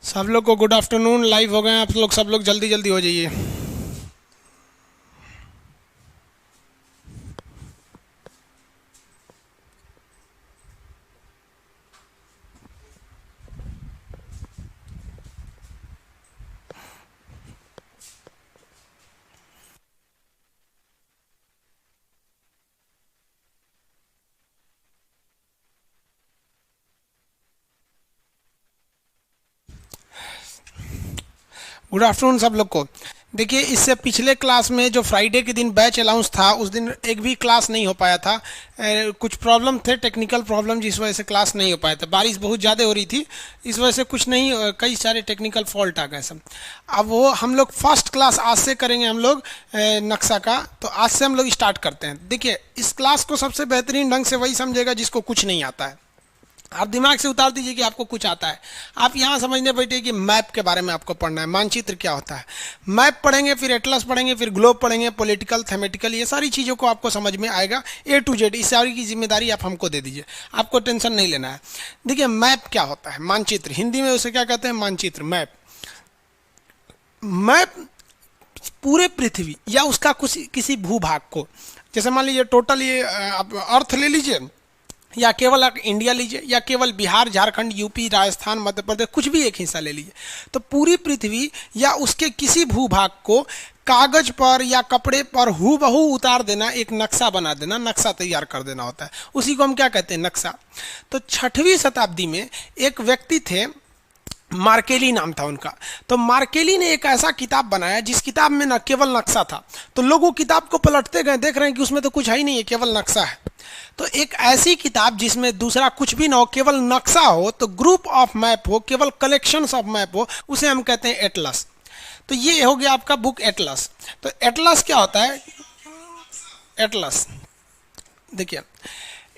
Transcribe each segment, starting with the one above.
सब लोग को गुड आफ्टरनून। लाइव हो गए हैं आप लोग, सब लोग जल्दी जल्दी हो जाइए। गुड आफ्टरनून सब लोग को। देखिए, इससे पिछले क्लास में जो फ्राइडे के दिन बैच अलाउंस था उस दिन एक भी क्लास नहीं हो पाया था। कुछ प्रॉब्लम थे, टेक्निकल प्रॉब्लम, जिस वजह से क्लास नहीं हो पाया था। बारिश बहुत ज़्यादा हो रही थी, इस वजह से कुछ नहीं, कई सारे टेक्निकल फॉल्ट आ गए सब। अब वो हम लोग फर्स्ट क्लास आज से करेंगे हम लोग नक्शा का। तो आज से हम लोग स्टार्ट करते हैं। देखिए, इस क्लास को सबसे बेहतरीन ढंग से वही समझेगा जिसको कुछ नहीं आता है। आप दिमाग से उतार दीजिए कि आपको कुछ आता है। आप यहाँ समझने बैठे कि मैप के बारे में आपको पढ़ना है, मानचित्र क्या होता है। मैप पढ़ेंगे, फिर एटलस पढ़ेंगे, फिर ग्लोब पढ़ेंगे, पॉलिटिकल, थेमेटिकल, ये सारी चीज़ों को आपको समझ में आएगा। ए टू जेड इस सारी की जिम्मेदारी आप हमको दे दीजिए, आपको टेंशन नहीं लेना है। देखिए, मैप क्या होता है, मानचित्र, हिंदी में उसे क्या कहते हैं, मानचित्र, मैप। मैप पूरे पृथ्वी या उसका कुछ किसी भूभाग को, जैसे मान लीजिए टोटल ये आप अर्थ ले लीजिए, या केवल आप इंडिया लीजिए, या केवल बिहार, झारखंड, यूपी, राजस्थान, मध्य प्रदेश, कुछ भी एक हिस्सा ले लीजिए। तो पूरी पृथ्वी या उसके किसी भूभाग को कागज पर या कपड़े पर हूबहू उतार देना, एक नक्शा बना देना, नक्शा तैयार कर देना होता है। उसी को हम क्या कहते हैं, नक्शा। तो 6वीं शताब्दी में एक व्यक्ति थे, मार्केली नाम था उनका। तो मार्केली ने एक ऐसा किताब बनाया जिस किताब में न केवल नक्शा था। तो लोग वो किताब को पलटते गए, देख रहे हैं कि उसमें तो कुछ है ही नहीं है, केवल नक्शा है। तो एक ऐसी किताब जिसमें दूसरा कुछ भी ना हो, केवल नक्शा हो, तो ग्रुप ऑफ मैप हो, केवल कलेक्शंस ऑफ मैप हो, उसे हम कहते हैं एटलस। तो ये हो गया आपका बुक एटलस। तो एटलस क्या होता है, एटलस देखिए,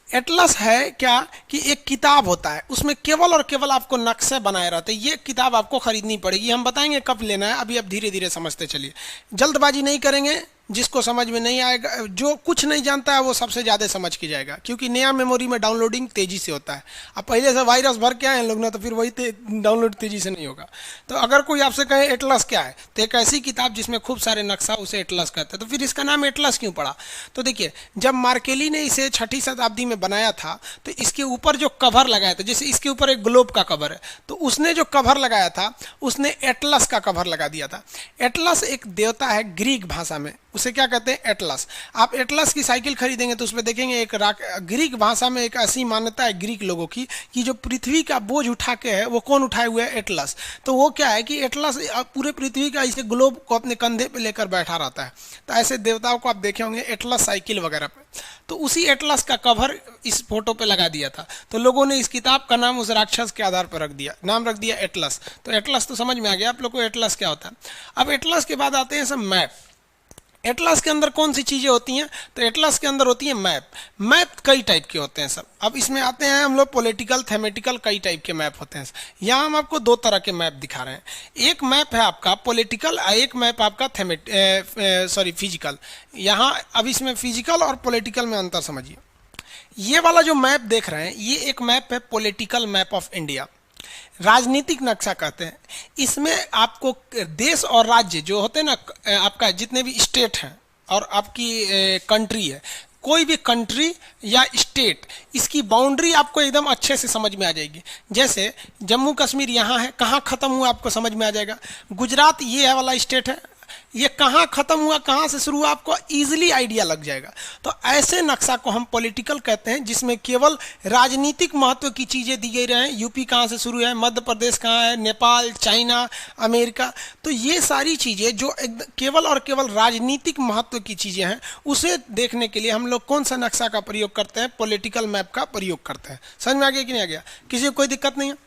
एटलस है क्या कि एक किताब होता है, उसमें केवल और केवल आपको नक्शे बनाए रहते हैं। ये किताब आपको खरीदनी पड़ेगी, हम बताएंगे कब लेना है, अभी आप धीरे धीरे समझते चलिए, जल्दबाजी नहीं करेंगे। जिसको समझ में नहीं आएगा, जो कुछ नहीं जानता है वो सबसे ज़्यादा समझ के जाएगा, क्योंकि नया मेमोरी में डाउनलोडिंग तेज़ी से होता है। अब पहले से वायरस भर के आए हैं लोग ना, तो फिर वही डाउनलोड तेज़ी से नहीं होगा। तो अगर कोई आपसे कहे एटलस क्या है, तो एक ऐसी किताब जिसमें खूब सारे नक्शा, उसे एटलस कहते हैं। तो फिर इसका नाम एटलस क्यों पड़ा? तो देखिए, जब मार्केली ने इसे 6वीं शताब्दी में बनाया था, तो इसके ऊपर जो कवर लगाया था, जैसे इसके ऊपर एक ग्लोब का कवर है, तो उसने जो कवर लगाया था उसने एटलस का कवर लगा दिया था। एटलस एक देवता है ग्रीक भाषा में, उसे क्या कहते हैं, एटलस। आप एटलस की साइकिल खरीदेंगे तो उसमें देखेंगे एक ग्रीक भाषा में एक ऐसी मान्यता है ग्रीक लोगों की कि जो पृथ्वी का बोझ उठा के है वो कौन उठाए हुए है, एटलस। तो वो क्या है कि एटलस पूरे पृथ्वी का इसे ग्लोब को अपने कंधे पे लेकर बैठा रहता है। तो ऐसे देवताओं को आप देखे होंगे एटलस साइकिल वगैरह पे। तो उसी एटलस का कवर इस फोटो पे लगा दिया था। तो लोगों ने इस किताब का नाम उस राक्षस के आधार पर रख दिया, नाम रख दिया एटलस। तो एटलस तो समझ में आ गया आप लोग को एटलस क्या होता है। अब एटलस के बाद आते हैं सब मैप। एटलस के अंदर कौन सी चीज़ें होती हैं, तो एटलस के अंदर होती है मैप। मैप कई टाइप के होते हैं सब। अब इसमें आते हैं हम लोग पॉलिटिकल, थेमेटिकल, कई टाइप के मैप होते हैं। यहाँ हम आपको 2 तरह के मैप दिखा रहे हैं। एक मैप है आपका पॉलिटिकल, एक मैप आपका फिजिकल। यहाँ अब इसमें फिजिकल और पॉलिटिकल में अंतर समझिए। ये वाला जो मैप देख रहे हैं, ये एक मैप है पॉलिटिकल मैप ऑफ इंडिया, राजनीतिक नक्शा कहते हैं। इसमें आपको देश और राज्य जो होते हैं ना, आपका जितने भी स्टेट हैं और आपकी कंट्री है, कोई भी कंट्री या स्टेट, इसकी बाउंड्री आपको एकदम अच्छे से समझ में आ जाएगी। जैसे जम्मू कश्मीर यहाँ है, कहाँ ख़त्म हुआ आपको समझ में आ जाएगा। गुजरात ये वाला स्टेट है, ये कहाँ ख़त्म हुआ, कहाँ से शुरू हुआ, आपको इजीली आइडिया लग जाएगा। तो ऐसे नक्शा को हम पॉलिटिकल कहते हैं, जिसमें केवल राजनीतिक महत्व की चीज़ें दी गई रहे। यूपी कहाँ से शुरू है, मध्य प्रदेश कहाँ है, नेपाल, चाइना, अमेरिका। तो ये सारी चीज़ें जो केवल और केवल राजनीतिक महत्व की चीज़ें हैं, उसे देखने के लिए हम लोग कौन सा नक्शा का प्रयोग करते हैं, पॉलिटिकल मैप का प्रयोग करते हैं। समझ में आ गया कि नहीं आ गया? किसी को कोई दिक्कत नहीं है?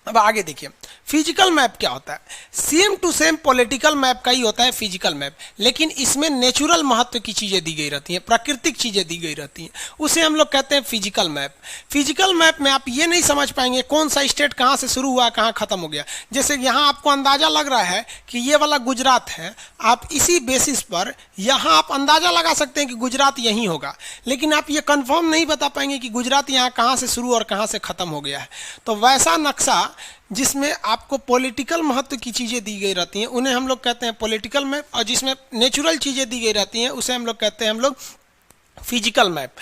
अब आगे देखिए, फिजिकल मैप क्या होता है। Same to same political map का ही होता है फिजिकल मैप, लेकिन इसमें नेचुरल महत्व की चीज़ें दी गई रहती हैं, प्राकृतिक चीज़ें दी गई रहती हैं, उसे हम लोग कहते हैं फिजिकल मैप। फिजिकल मैप में आप ये नहीं समझ पाएंगे कौन सा स्टेट कहाँ से शुरू हुआ, कहाँ ख़त्म हो गया। जैसे यहाँ आपको अंदाज़ा लग रहा है कि ये वाला गुजरात है, आप इसी बेसिस पर यहाँ आप अंदाज़ा लगा सकते हैं कि गुजरात यहीं होगा, लेकिन आप ये कंफर्म नहीं बता पाएंगे कि गुजरात यहाँ कहाँ से शुरू और कहाँ से ख़त्म हो गया है। तो वैसा नक्शा जिसमें आपको पॉलिटिकल महत्व की चीज़ें दी गई रहती हैं, उन्हें हम लोग कहते हैं पॉलिटिकल मैप, और जिसमें नेचुरल चीज़ें दी गई रहती हैं उसे हम लोग कहते हैं फिजिकल मैप।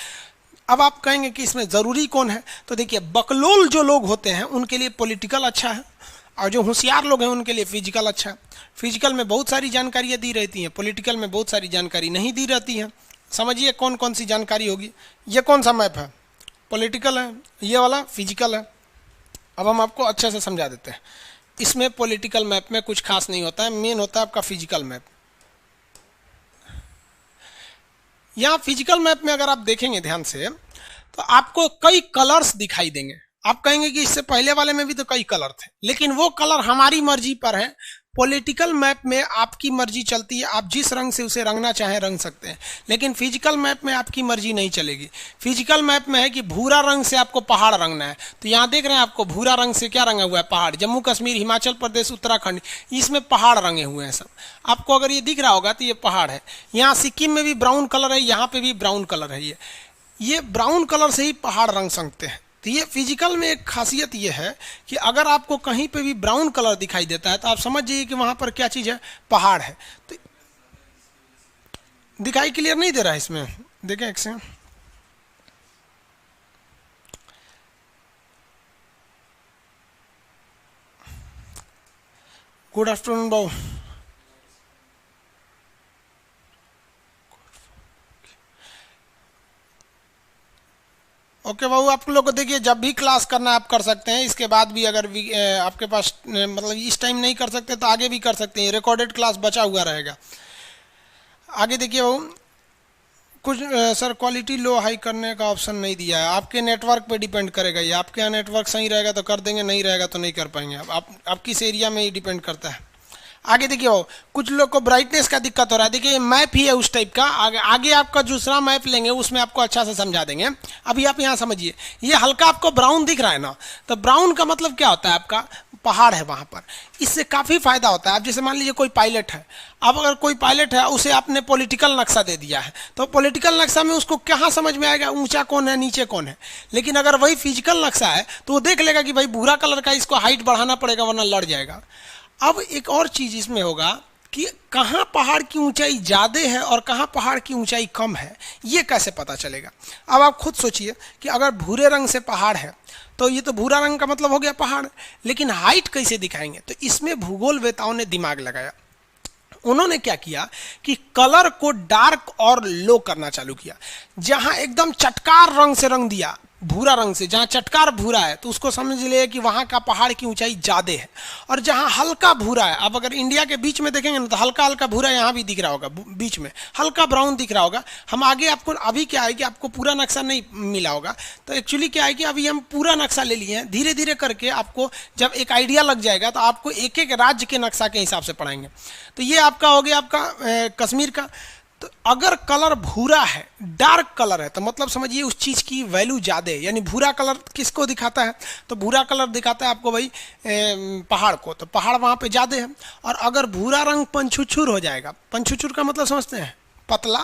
अब आप कहेंगे कि इसमें ज़रूरी कौन है, तो देखिए बकलोल जो लोग होते हैं उनके लिए पॉलिटिकल अच्छा है, और जो होशियार लोग हैं उनके लिए फिजिकल अच्छा है। फिजिकल में बहुत सारी जानकारियाँ दी रहती हैं, पॉलिटिकल में बहुत सारी जानकारी नहीं दी रहती है। समझिए कौन कौन सी जानकारी होगी। ये कौन सा मैप है, पॉलिटिकल है, ये वाला फिजिकल है। अब हम आपको अच्छे से समझा देते हैं। इसमें पॉलिटिकल मैप में कुछ खास नहीं होता है, मेन होता है आपका फिजिकल मैप। यहाँ फिजिकल मैप में अगर आप देखेंगे ध्यान से तो आपको कई कलर्स दिखाई देंगे। आप कहेंगे कि इससे पहले वाले में भी तो कई कलर थे, लेकिन वो कलर हमारी मर्जी पर है। पॉलिटिकल मैप में आपकी मर्जी चलती है, आप जिस रंग से उसे रंगना चाहें रंग सकते हैं, लेकिन फिजिकल मैप में आपकी मर्जी नहीं चलेगी। फिजिकल मैप में है कि भूरा रंग से आपको पहाड़ रंगना है, तो यहाँ देख रहे हैं आपको भूरा रंग से क्या रंगा हुआ है, पहाड़। जम्मू कश्मीर, हिमाचल प्रदेश, उत्तराखंड, इसमें पहाड़ रंगे हुए हैं सब। आपको अगर ये दिख रहा होगा तो ये पहाड़ है। यहाँ सिक्किम में भी ब्राउन कलर है, यहाँ पे भी ब्राउन कलर है। ये ब्राउन कलर से ही पहाड़ रंग सकते हैं। तो ये फिजिकल में एक खासियत ये है कि अगर आपको कहीं पे भी ब्राउन कलर दिखाई देता है तो आप समझ जाइए कि वहां पर क्या चीज़ है, पहाड़ है। तो दिखाई क्लियर नहीं दे रहा है इसमें, देखें एक से। गुड आफ्टरनून बाबू। ओके बाबू, आप लोग को देखिए जब भी क्लास करना आप कर सकते हैं। इसके बाद भी अगर आपके पास मतलब इस टाइम नहीं कर सकते तो आगे भी कर सकते हैं, रिकॉर्डेड क्लास बचा हुआ रहेगा। आगे देखिए बाबू, कुछ सर क्वालिटी लो हाई करने का ऑप्शन नहीं दिया है, आपके नेटवर्क पे डिपेंड करेगा ये। आपके यहाँ नेटवर्क सही रहेगा तो कर देंगे, नहीं रहेगा तो नहीं कर पाएंगे। आप किस एरिया में ही डिपेंड करता है। आगे देखिए वो कुछ लोग को ब्राइटनेस का दिक्कत हो रहा है। देखिए मैप ही है उस टाइप का, आगे आपका दूसरा मैप लेंगे उसमें आपको अच्छा से समझा देंगे। अभी आप यहाँ समझिए, ये हल्का आपको ब्राउन दिख रहा है ना, तो ब्राउन का मतलब क्या होता है, आपका पहाड़ है वहाँ पर। इससे काफ़ी फायदा होता है। आप जैसे मान लीजिए कोई पायलट है, अब अगर कोई पायलट है उसे आपने पॉलिटिकल नक्शा दे दिया है, तो पॉलिटिकल नक्शा में उसको कहाँ समझ में आएगा ऊंचा कौन है नीचे कौन है। लेकिन अगर वही फिजिकल नक्शा है तो वो देख लेगा कि भाई भूरा कलर का, इसको हाइट बढ़ाना पड़ेगा वरना लड़ जाएगा। अब एक और चीज़ इसमें होगा कि कहाँ पहाड़ की ऊंचाई ज़्यादा है और कहाँ पहाड़ की ऊंचाई कम है, ये कैसे पता चलेगा। अब आप खुद सोचिए कि अगर भूरे रंग से पहाड़ है तो ये तो भूरा रंग का मतलब हो गया पहाड़, लेकिन हाइट कैसे दिखाएंगे। तो इसमें भूगोलवेताओं ने दिमाग लगाया। उन्होंने क्या किया कि कलर को डार्क और लो करना चालू किया। जहां एकदम चटकार रंग से रंग दिया, भूरा रंग से, जहां चटकार भूरा है तो उसको समझ लिए कि वहां का पहाड़ की ऊंचाई ज्यादा है। और जहां हल्का भूरा है, अब अगर इंडिया के बीच में देखेंगे ना तो हल्का हल्का भूरा यहाँ भी दिख रहा होगा, बीच में हल्का ब्राउन दिख रहा होगा। हम आगे आपको, अभी क्या है कि आपको पूरा नक्शा नहीं मिला होगा, तो एक्चुअली क्या है कि अभी हम पूरा नक्शा ले लिए हैं। धीरे धीरे करके आपको जब एक आइडिया लग जाएगा तो आपको एक एक राज्य के नक्शा के हिसाब से पढ़ाएंगे। तो ये आपका हो गया आपका कश्मीर का। तो अगर कलर भूरा है, डार्क कलर है, तो मतलब समझिए उस चीज़ की वैल्यू ज़्यादा है। यानी भूरा कलर किसको दिखाता है, तो भूरा कलर दिखाता है आपको भाई पहाड़ को, तो पहाड़ वहाँ पे ज़्यादा है। और अगर भूरा रंग पंछुछुर हो जाएगा, पंछुछुर का मतलब समझते हैं पतला,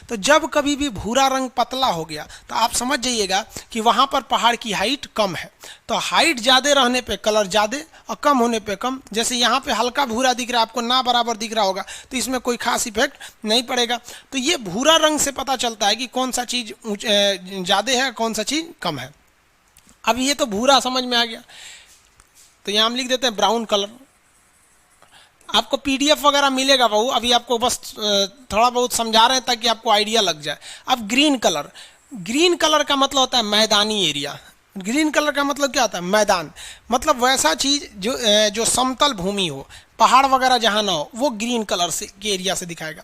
तो जब कभी भी भूरा रंग पतला हो गया तो आप समझ जाइएगा कि वहाँ पर पहाड़ की हाइट कम है। तो हाइट ज़्यादा रहने पे कलर ज़्यादा और कम होने पे कम। जैसे यहाँ पे हल्का भूरा दिख रहा है आपको, ना बराबर दिख रहा होगा, तो इसमें कोई खास इफेक्ट नहीं पड़ेगा। तो ये भूरा रंग से पता चलता है कि कौन सा चीज़ ज़्यादा है कौन सा चीज़ कम है। अब ये तो भूरा समझ में आ गया, तो यहाँ हम लिख देते हैं ब्राउन कलर। आपको पीडीएफ वगैरह मिलेगा बाबू, अभी आपको बस थोड़ा बहुत समझा रहे हैं ताकि आपको आइडिया लग जाए। अब ग्रीन कलर, ग्रीन कलर का मतलब होता है मैदानी एरिया। ग्रीन कलर का मतलब क्या होता है, मैदान, मतलब वैसा चीज़ जो समतल भूमि हो, पहाड़ वगैरह जहाँ ना हो, वो ग्रीन कलर से के एरिया से दिखाएगा।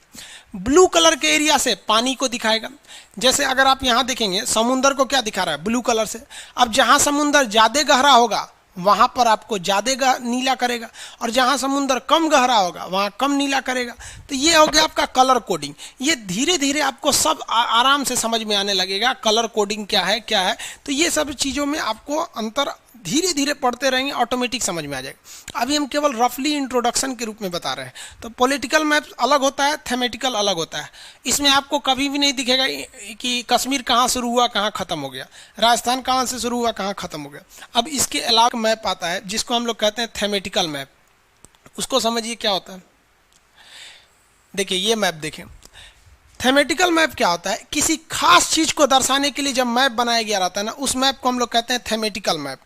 ब्लू कलर के एरिया से पानी को दिखाएगा। जैसे अगर आप यहाँ देखेंगे समुंदर को क्या दिखा रहा है, ब्लू कलर से। अब जहाँ समुंदर ज़्यादा गहरा होगा वहाँ पर आपको ज़्यादा नीला करेगा, और जहाँ समुंदर कम गहरा होगा वहाँ कम नीला करेगा। तो ये हो गया आपका कलर कोडिंग। ये धीरे धीरे आपको सब आराम से समझ में आने लगेगा कलर कोडिंग क्या है क्या है। तो ये सब चीज़ों में आपको अंतर धीरे धीरे पढ़ते रहेंगे ऑटोमेटिक समझ में आ जाएगा। अभी हम केवल रफली इंट्रोडक्शन के रूप में बता रहे हैं। तो पॉलिटिकल मैप अलग होता है, थेमेटिकल अलग होता है। इसमें आपको कभी भी नहीं दिखेगा कि कश्मीर कहाँ शुरू हुआ कहाँ ख़त्म हो गया, राजस्थान कहाँ से शुरू हुआ कहाँ ख़त्म हो गया। अब इसके अलावा मैप आता है जिसको हम लोग कहते हैं थेमेटिकल मैप। उसको समझिए क्या होता है। देखिए ये मैप देखें, थेमेटिकल मैप क्या होता है, किसी खास चीज को दर्शाने के लिए जब मैप बनाया गया रहता है ना, उस मैप को हम लोग कहते हैं थेमेटिकल मैप।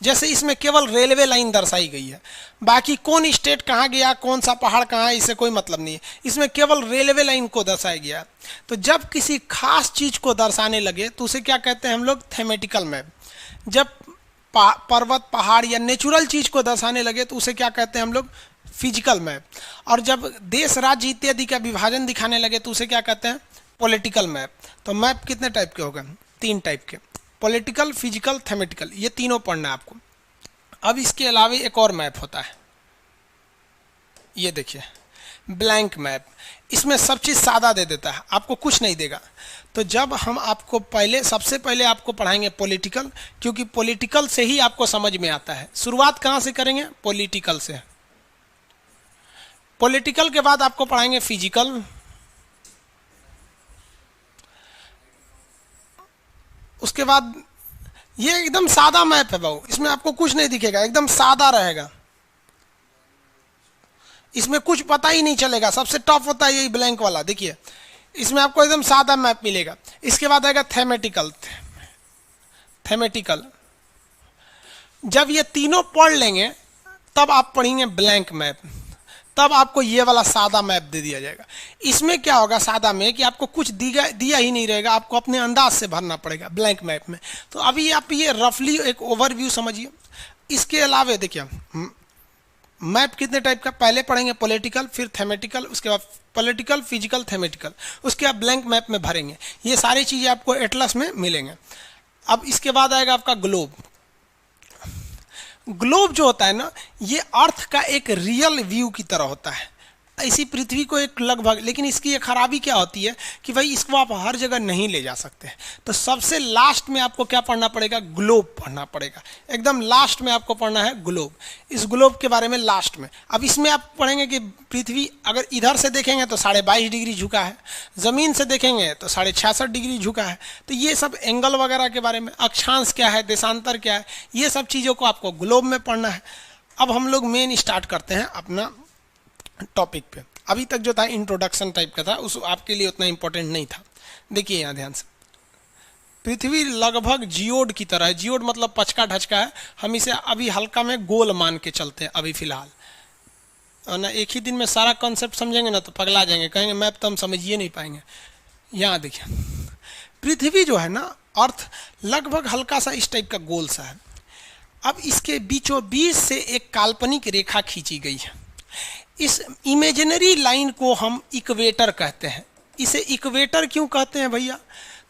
जैसे इसमें केवल रेलवे लाइन दर्शाई गई है, बाकी कौन स्टेट कहाँ गया, कौन सा पहाड़ कहाँ है, इससे कोई मतलब नहीं है। इसमें केवल रेलवे लाइन को दर्शाया गया। तो जब किसी खास चीज को दर्शाने लगे तो उसे क्या कहते हैं हम लोग, थेमेटिकल मैप। जब पर्वत पहाड़ या नेचुरल चीज को दर्शाने लगे तो उसे क्या कहते हैं हम लोग, फिजिकल मैप। और जब देश राज्य इत्यादि का विभाजन दिखाने लगे तो उसे क्या कहते हैं, पॉलिटिकल मैप। तो मैप कितने टाइप के हो गए, 3 टाइप के, पॉलिटिकल, फिजिकल, थेमेटिकल, ये तीनों पढ़ना है आपको। अब इसके अलावा एक और मैप होता है, ये देखिए ब्लैंक मैप। इसमें सब चीज़ सादा दे देता है, आपको कुछ नहीं देगा। तो जब हम आपको सबसे पहले आपको पढ़ाएंगे पॉलिटिकल, क्योंकि पॉलिटिकल से ही आपको समझ में आता है। शुरुआत कहाँ से करेंगे, पॉलिटिकल से। पॉलिटिकल के बाद आपको पढ़ाएंगे फिजिकल, उसके बाद ये एकदम सादा मैप है बाबू, इसमें आपको कुछ नहीं दिखेगा, एकदम सादा रहेगा, इसमें कुछ पता ही नहीं चलेगा। सबसे टफ होता है यही ब्लैंक वाला, देखिए इसमें आपको एकदम सादा मैप मिलेगा। इसके बाद आएगा थेमेटिकल। थेमेटिकल जब ये तीनों पढ़ लेंगे तब आप पढ़ेंगे ब्लैंक मैप, तब आपको ये वाला सादा मैप दे दिया जाएगा। इसमें क्या होगा सादा में कि आपको कुछ दिया ही नहीं रहेगा, आपको अपने अंदाज से भरना पड़ेगा ब्लैंक मैप में। तो अभी आप ये रफली एक ओवरव्यू समझिए। इसके अलावा देखिए मैप कितने टाइप का, पहले पढ़ेंगे पॉलिटिकल, फिर थेमेटिकल, उसके बाद पॉलिटिकल, फिजिकल, थेमेटिकल, उसके बाद ब्लैंक मैप में भरेंगे। ये सारी चीज़ें आपको एटलस में मिलेंगे। अब इसके बाद आएगा आपका ग्लोब। ग्लोब जो होता है ना, ये अर्थ का एक रियल व्यू की तरह होता है, इसी पृथ्वी को एक लगभग। लेकिन इसकी ये खराबी क्या होती है कि भाई इसको आप हर जगह नहीं ले जा सकते। तो सबसे लास्ट में आपको क्या पढ़ना पड़ेगा, ग्लोब पढ़ना पड़ेगा। एकदम लास्ट में आपको पढ़ना है ग्लोब। इस ग्लोब के बारे में लास्ट में। अब इसमें आप पढ़ेंगे कि पृथ्वी अगर इधर से देखेंगे तो 22.5 डिग्री झुका है, ज़मीन से देखेंगे तो 66.5 डिग्री झुका है। तो ये सब एंगल वगैरह के बारे में, अक्षांश क्या है, देशांतर क्या है, ये सब चीज़ों को आपको ग्लोब में पढ़ना है। अब हम लोग मेन स्टार्ट करते हैं अपना टॉपिक पे। अभी तक जो था इंट्रोडक्शन टाइप का था, उस आपके लिए उतना इंपॉर्टेंट नहीं था। देखिए यहाँ ध्यान से, पृथ्वी लगभग जियोड की तरह है। जियोड मतलब पचका ढचका है। हम इसे अभी हल्का में गोल मान के चलते हैं अभी फिलहाल, और ना एक ही दिन में सारा कॉन्सेप्ट समझेंगे ना तो पगला जाएंगे, कहेंगे मैप तो हम समझिए नहीं पाएंगे। यहाँ देखिए पृथ्वी जो है ना, अर्थ लगभग हल्का सा इस टाइप का गोल सा है। अब इसके बीचों बीच से एक काल्पनिक रेखा खींची गई है। इस इमेजिनरी लाइन को हम इक्वेटर कहते हैं। इसे इक्वेटर क्यों कहते हैं भैया,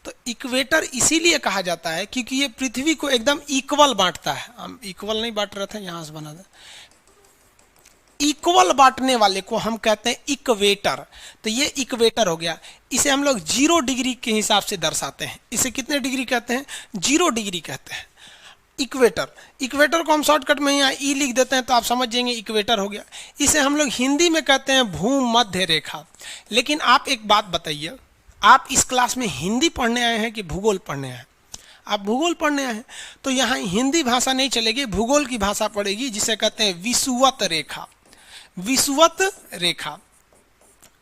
तो इक्वेटर इसीलिए कहा जाता है क्योंकि ये पृथ्वी को एकदम इक्वल बांटता है। हम इक्वल नहीं बांट रहे थे, यहां से बना दे, इक्वल बांटने वाले को हम कहते हैं इक्वेटर। तो ये इक्वेटर हो गया। इसे हम लोग 0 डिग्री के हिसाब से दर्शाते हैं। इसे कितने डिग्री कहते हैं, 0 डिग्री कहते हैं इक्वेटर। इक्वेटर को हम शॉर्टकट में यहाँ ई लिख देते हैं तो आप समझ जाएंगे इक्वेटर हो गया। इसे हम लोग हिंदी में कहते हैं भूमध्य रेखा। लेकिन आप एक बात बताइए, आप इस क्लास में हिंदी पढ़ने आए हैं कि भूगोल पढ़ने आए हैं? आप भूगोल पढ़ने आए हैं तो यहाँ हिंदी भाषा नहीं चलेगी, भूगोल की भाषा पड़ेगी, जिसे कहते हैं विषुवत रेखा। विषुवत रेखा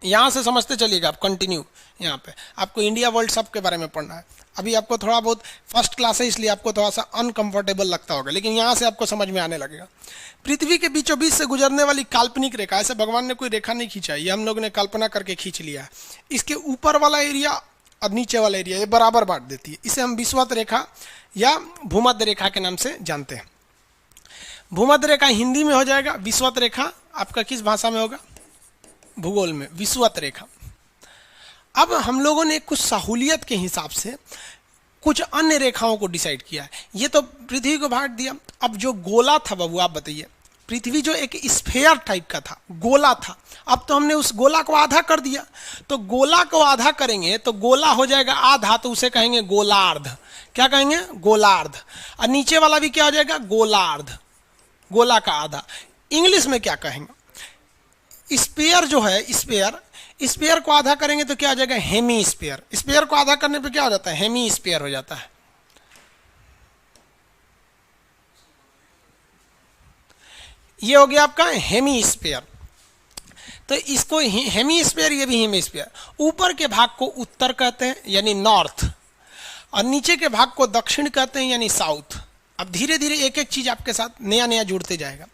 यहाँ से समझते चलिएगा आप। कंटिन्यू यहाँ पे आपको इंडिया वर्ल्ड सब के बारे में पढ़ना है। अभी आपको थोड़ा बहुत फर्स्ट क्लास है इसलिए आपको थोड़ा सा अनकंफर्टेबल लगता होगा, लेकिन यहाँ से आपको समझ में आने लगेगा। पृथ्वी के बीचों बीच से गुजरने वाली काल्पनिक रेखा, ऐसे भगवान ने कोई रेखा नहीं खींचा है, ये हम लोग ने कल्पना करके खींच लिया है। इसके ऊपर वाला एरिया और नीचे वाला एरिया ये बराबर बांट देती है। इसे हम विषुवत रेखा या भूमध्य रेखा के नाम से जानते हैं। भूमध्य रेखा हिंदी में हो जाएगा, विषुवत रेखा आपका किस भाषा में होगा, भूगोल में विषुवत रेखा। अब हम लोगों ने कुछ सहूलियत के हिसाब से कुछ अन्य रेखाओं को डिसाइड किया है। ये तो पृथ्वी को बांट दिया। अब जो गोला था बाबू, आप बताइए, पृथ्वी जो एक स्फेयर टाइप का था, गोला था, अब तो हमने उस गोला को आधा कर दिया। तो गोला को आधा करेंगे तो गोला हो जाएगा आधा, तो उसे कहेंगे गोलार्ध। क्या कहेंगे, गोलार्ध। और नीचे वाला भी क्या हो जाएगा, गोलार्ध, गोला का आधा। इंग्लिश में क्या कहेंगे, स्पेयर जो है, स्पेयर, स्पेयर को आधा करेंगे तो क्या हो जाएगा, हेमी स्पेयर। स्पेयर को आधा करने पे क्या हो जाता है, हेमी स्पेयर हो जाता है। ये हो गया आपका हेमी स्पेयर। तो इसको हेमी स्पेयर, ये भी हेमी स्पेयर। ऊपर के भाग को उत्तर कहते हैं यानी नॉर्थ, और नीचे के भाग को दक्षिण कहते हैं यानी साउथ। अब धीरे धीरे एक एक चीज आपके साथ नया नया जुड़ते जाएगा।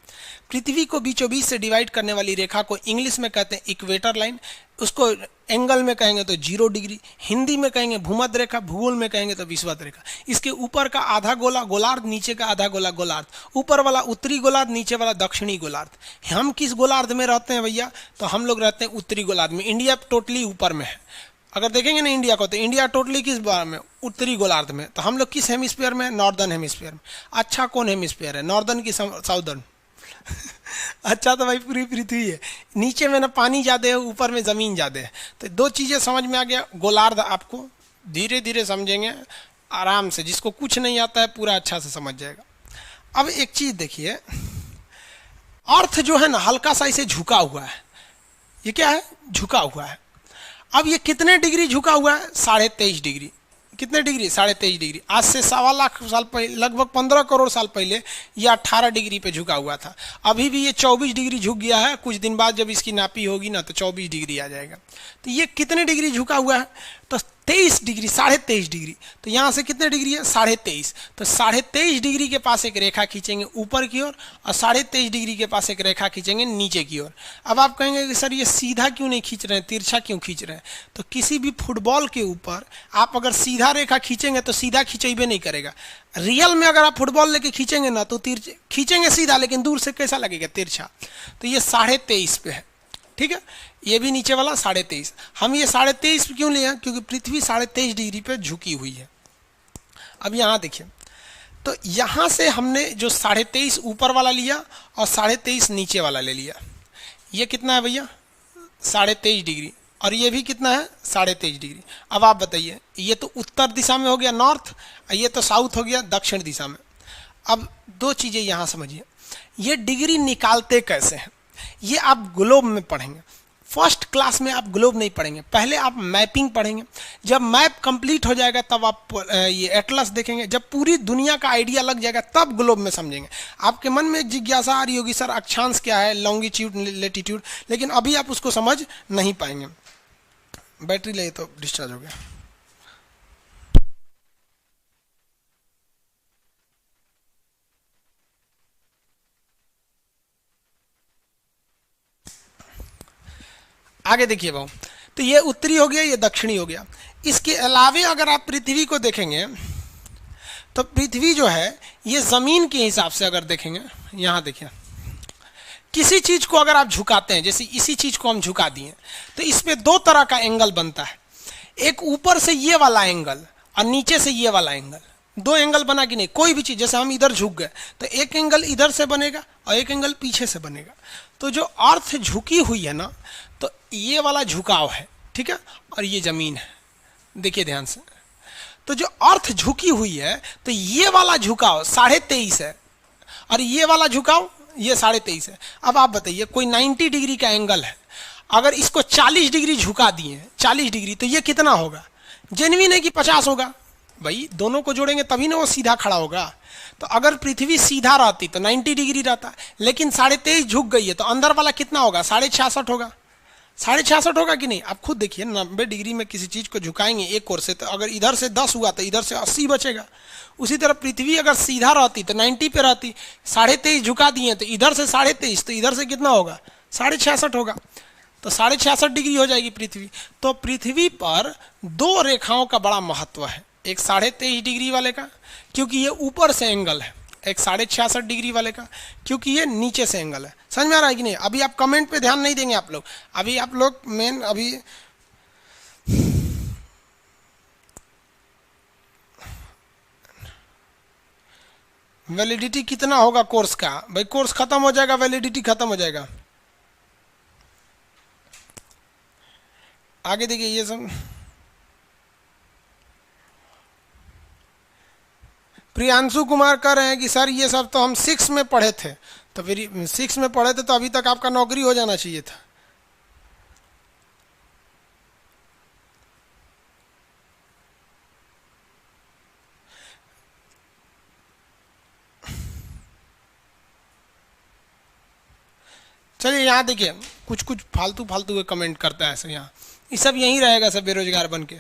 पृथ्वी को बीचों बीच से डिवाइड करने वाली रेखा को इंग्लिश में कहते हैं इक्वेटर लाइन, उसको एंगल में कहेंगे तो 0 डिग्री, हिंदी में कहेंगे भूमध्य रेखा, भूगोल में कहेंगे तो विषुवत रेखा। इसके ऊपर का आधा गोला गोलार्ध, नीचे का आधा गोला गोलार्ध। ऊपर वाला उत्तरी गोलार्ध, नीचे वाला दक्षिणी गोलार्ध। हम किस गोलार्ध में रहते हैं भैया, तो हम लोग रहते हैं उत्तरी गोलार्ध में। इंडिया टोटली ऊपर में है। अगर देखेंगे ना इंडिया को, तो इंडिया टोटली किस बार में, उत्तरी गोलार्ध में। तो हम लोग किस हेमिस्फीयर में, नॉर्दर्न हेमिस्फीयर में। अच्छा कौन हेमिस्फीयर है, नॉर्दर्न की साउदर्न? अच्छा तो भाई पूरी पृथ्वी है। नीचे में ना पानी ज़्यादा है, ऊपर में ज़मीन ज़्यादा है। तो दो चीज़ें समझ में आ गया। गोलार्ध आपको धीरे धीरे समझेंगे आराम से, जिसको कुछ नहीं आता है पूरा अच्छा से समझ जाएगा। अब एक चीज़ देखिए, अर्थ जो है ना हल्का सा इसे झुका हुआ है। ये क्या है, झुका हुआ है। अब ये कितने डिग्री झुका हुआ है, 23.5 डिग्री। कितने डिग्री, 23.5 डिग्री। आज से 1.25 लाख साल पहले, लगभग 15 करोड़ साल पहले ये 18 डिग्री पे झुका हुआ था। अभी भी ये 24 डिग्री झुक गया है। कुछ दिन बाद जब इसकी नापी होगी ना तो 24 डिग्री आ जाएगा। तो ये कितने डिग्री झुका हुआ है, तो 23 डिग्री, 23.5 डिग्री। तो यहाँ से कितने डिग्री है, 23.5। तो 23.5 डिग्री के पास एक रेखा खींचेंगे ऊपर की ओर, और 23.5 डिग्री के पास एक रेखा खींचेंगे नीचे की ओर। अब आप कहेंगे कि सर ये सीधा क्यों नहीं खींच रहे हैं, तिरछा क्यों खींच रहे हैं? तो किसी भी फुटबॉल के ऊपर आप अगर सीधा रेखा खींचेंगे तो सीधा खींचेबे नहीं करेगा। रियल में अगर आप फुटबॉल लेके खींचेंगे ना तो तिरछे खींचेंगे सीधा, लेकिन दूर से कैसा लगेगा, तिरछा। तो ये 23.5 पे है, ठीक है। ये भी नीचे वाला 23.5। हम ये 23.5 क्यों लिए हैं, क्योंकि पृथ्वी 23.5 डिग्री पे झुकी हुई है। अब यहाँ देखिए, तो यहाँ से हमने जो 23.5 ऊपर वाला लिया और 23.5 नीचे वाला ले लिया। ये कितना है भैया, 23.5 डिग्री, और ये भी कितना है, 23.5 डिग्री। अब आप बताइए, ये तो उत्तर दिशा में हो गया नॉर्थ, और ये तो साउथ हो गया दक्षिण दिशा में। अब दो चीज़ें यहाँ समझिए, ये डिग्री निकालते कैसे हैं, ये आप ग्लोब में पढ़ेंगे। फर्स्ट क्लास में आप ग्लोब नहीं पढ़ेंगे, पहले आप मैपिंग पढ़ेंगे। जब मैप कंप्लीट हो जाएगा तब आप ये एटलस देखेंगे। जब पूरी दुनिया का आइडिया लग जाएगा तब ग्लोब में समझेंगे। आपके मन में एक जिज्ञासा आ रही होगी, सर अक्षांश क्या है, लॉन्गिट्यूड लेटीट्यूड, लेकिन अभी आप उसको समझ नहीं पाएंगे। बैटरी ले तो डिस्चार्ज हो गया। आगे देखिए भाऊ, तो ये उत्तरी हो गया, ये दक्षिणी हो गया। इसके अलावे अगर आप पृथ्वी को देखेंगे तो पृथ्वी जो है ये जमीन के हिसाब से अगर देखेंगे, यहाँ देखिए, किसी चीज को अगर आप झुकाते हैं, जैसे इसी चीज को हम झुका दिए, तो इस पे दो तरह का एंगल बनता है। एक ऊपर से ये वाला एंगल और नीचे से ये वाला एंगल। दो एंगल बना कि नहीं, कोई भी चीज, जैसे हम इधर झुक गए तो एक एंगल इधर से बनेगा और एक एंगल पीछे से बनेगा। तो जो अर्थ झुकी हुई है ना, तो ये वाला झुकाव है, ठीक है, और ये जमीन है। देखिए ध्यान से, तो जो अर्थ झुकी हुई है तो ये वाला झुकाव 23.5 है, और ये वाला झुकाव ये 23.5 है। अब आप बताइए, कोई 90 डिग्री का एंगल है, अगर इसको 40 डिग्री झुका दिए, 40 डिग्री, तो ये कितना होगा? जेन्युइन है कि 50 होगा? भाई दोनों को जोड़ेंगे तभी ना वो सीधा खड़ा होगा। तो अगर पृथ्वी सीधा रहती तो 90 डिग्री रहता, लेकिन 23.5 झुक गई है, तो अंदर वाला कितना होगा? 66.5 होगा। 66.5 होगा कि नहीं? आप खुद देखिए, 90 डिग्री में किसी चीज को झुकाएंगे एक ओर से, तो अगर इधर से 10 हुआ तो इधर से 80 बचेगा। उसी तरह पृथ्वी अगर सीधा रहती तो 90 पे रहती, 23.5 झुका दिए तो इधर से 23.5, तो इधर से कितना होगा? 66.5 होगा। तो 66.5 डिग्री हो जाएगी पृथ्वी। तो पृथ्वी पर दो रेखाओं का बड़ा महत्व है, एक 23.5 डिग्री वाले का क्योंकि ये ऊपर से एंगल है, एक 66.5 डिग्री वाले का क्योंकि ये नीचे से एंगल है। समझ में आ रहा है कि नहीं? अभी आप कमेंट पे ध्यान नहीं देंगे आप लोग, अभी आप लोग मेन अभी वैलिडिटी कितना होगा कोर्स का? भाई कोर्स खत्म हो जाएगा, वैलिडिटी खत्म हो जाएगा। आगे देखिए, ये सब प्रियांशु कुमार कह रहे हैं कि सर ये सब तो हम 6 में पढ़े थे, तो फिर 6 में पढ़े थे तो अभी तक आपका नौकरी हो जाना चाहिए था। चलिए यहाँ देखिए, कुछ कुछ फालतू फालतू के कमेंट करता है सर, यहाँ ये सब यहीं रहेगा सब बेरोजगार बन के।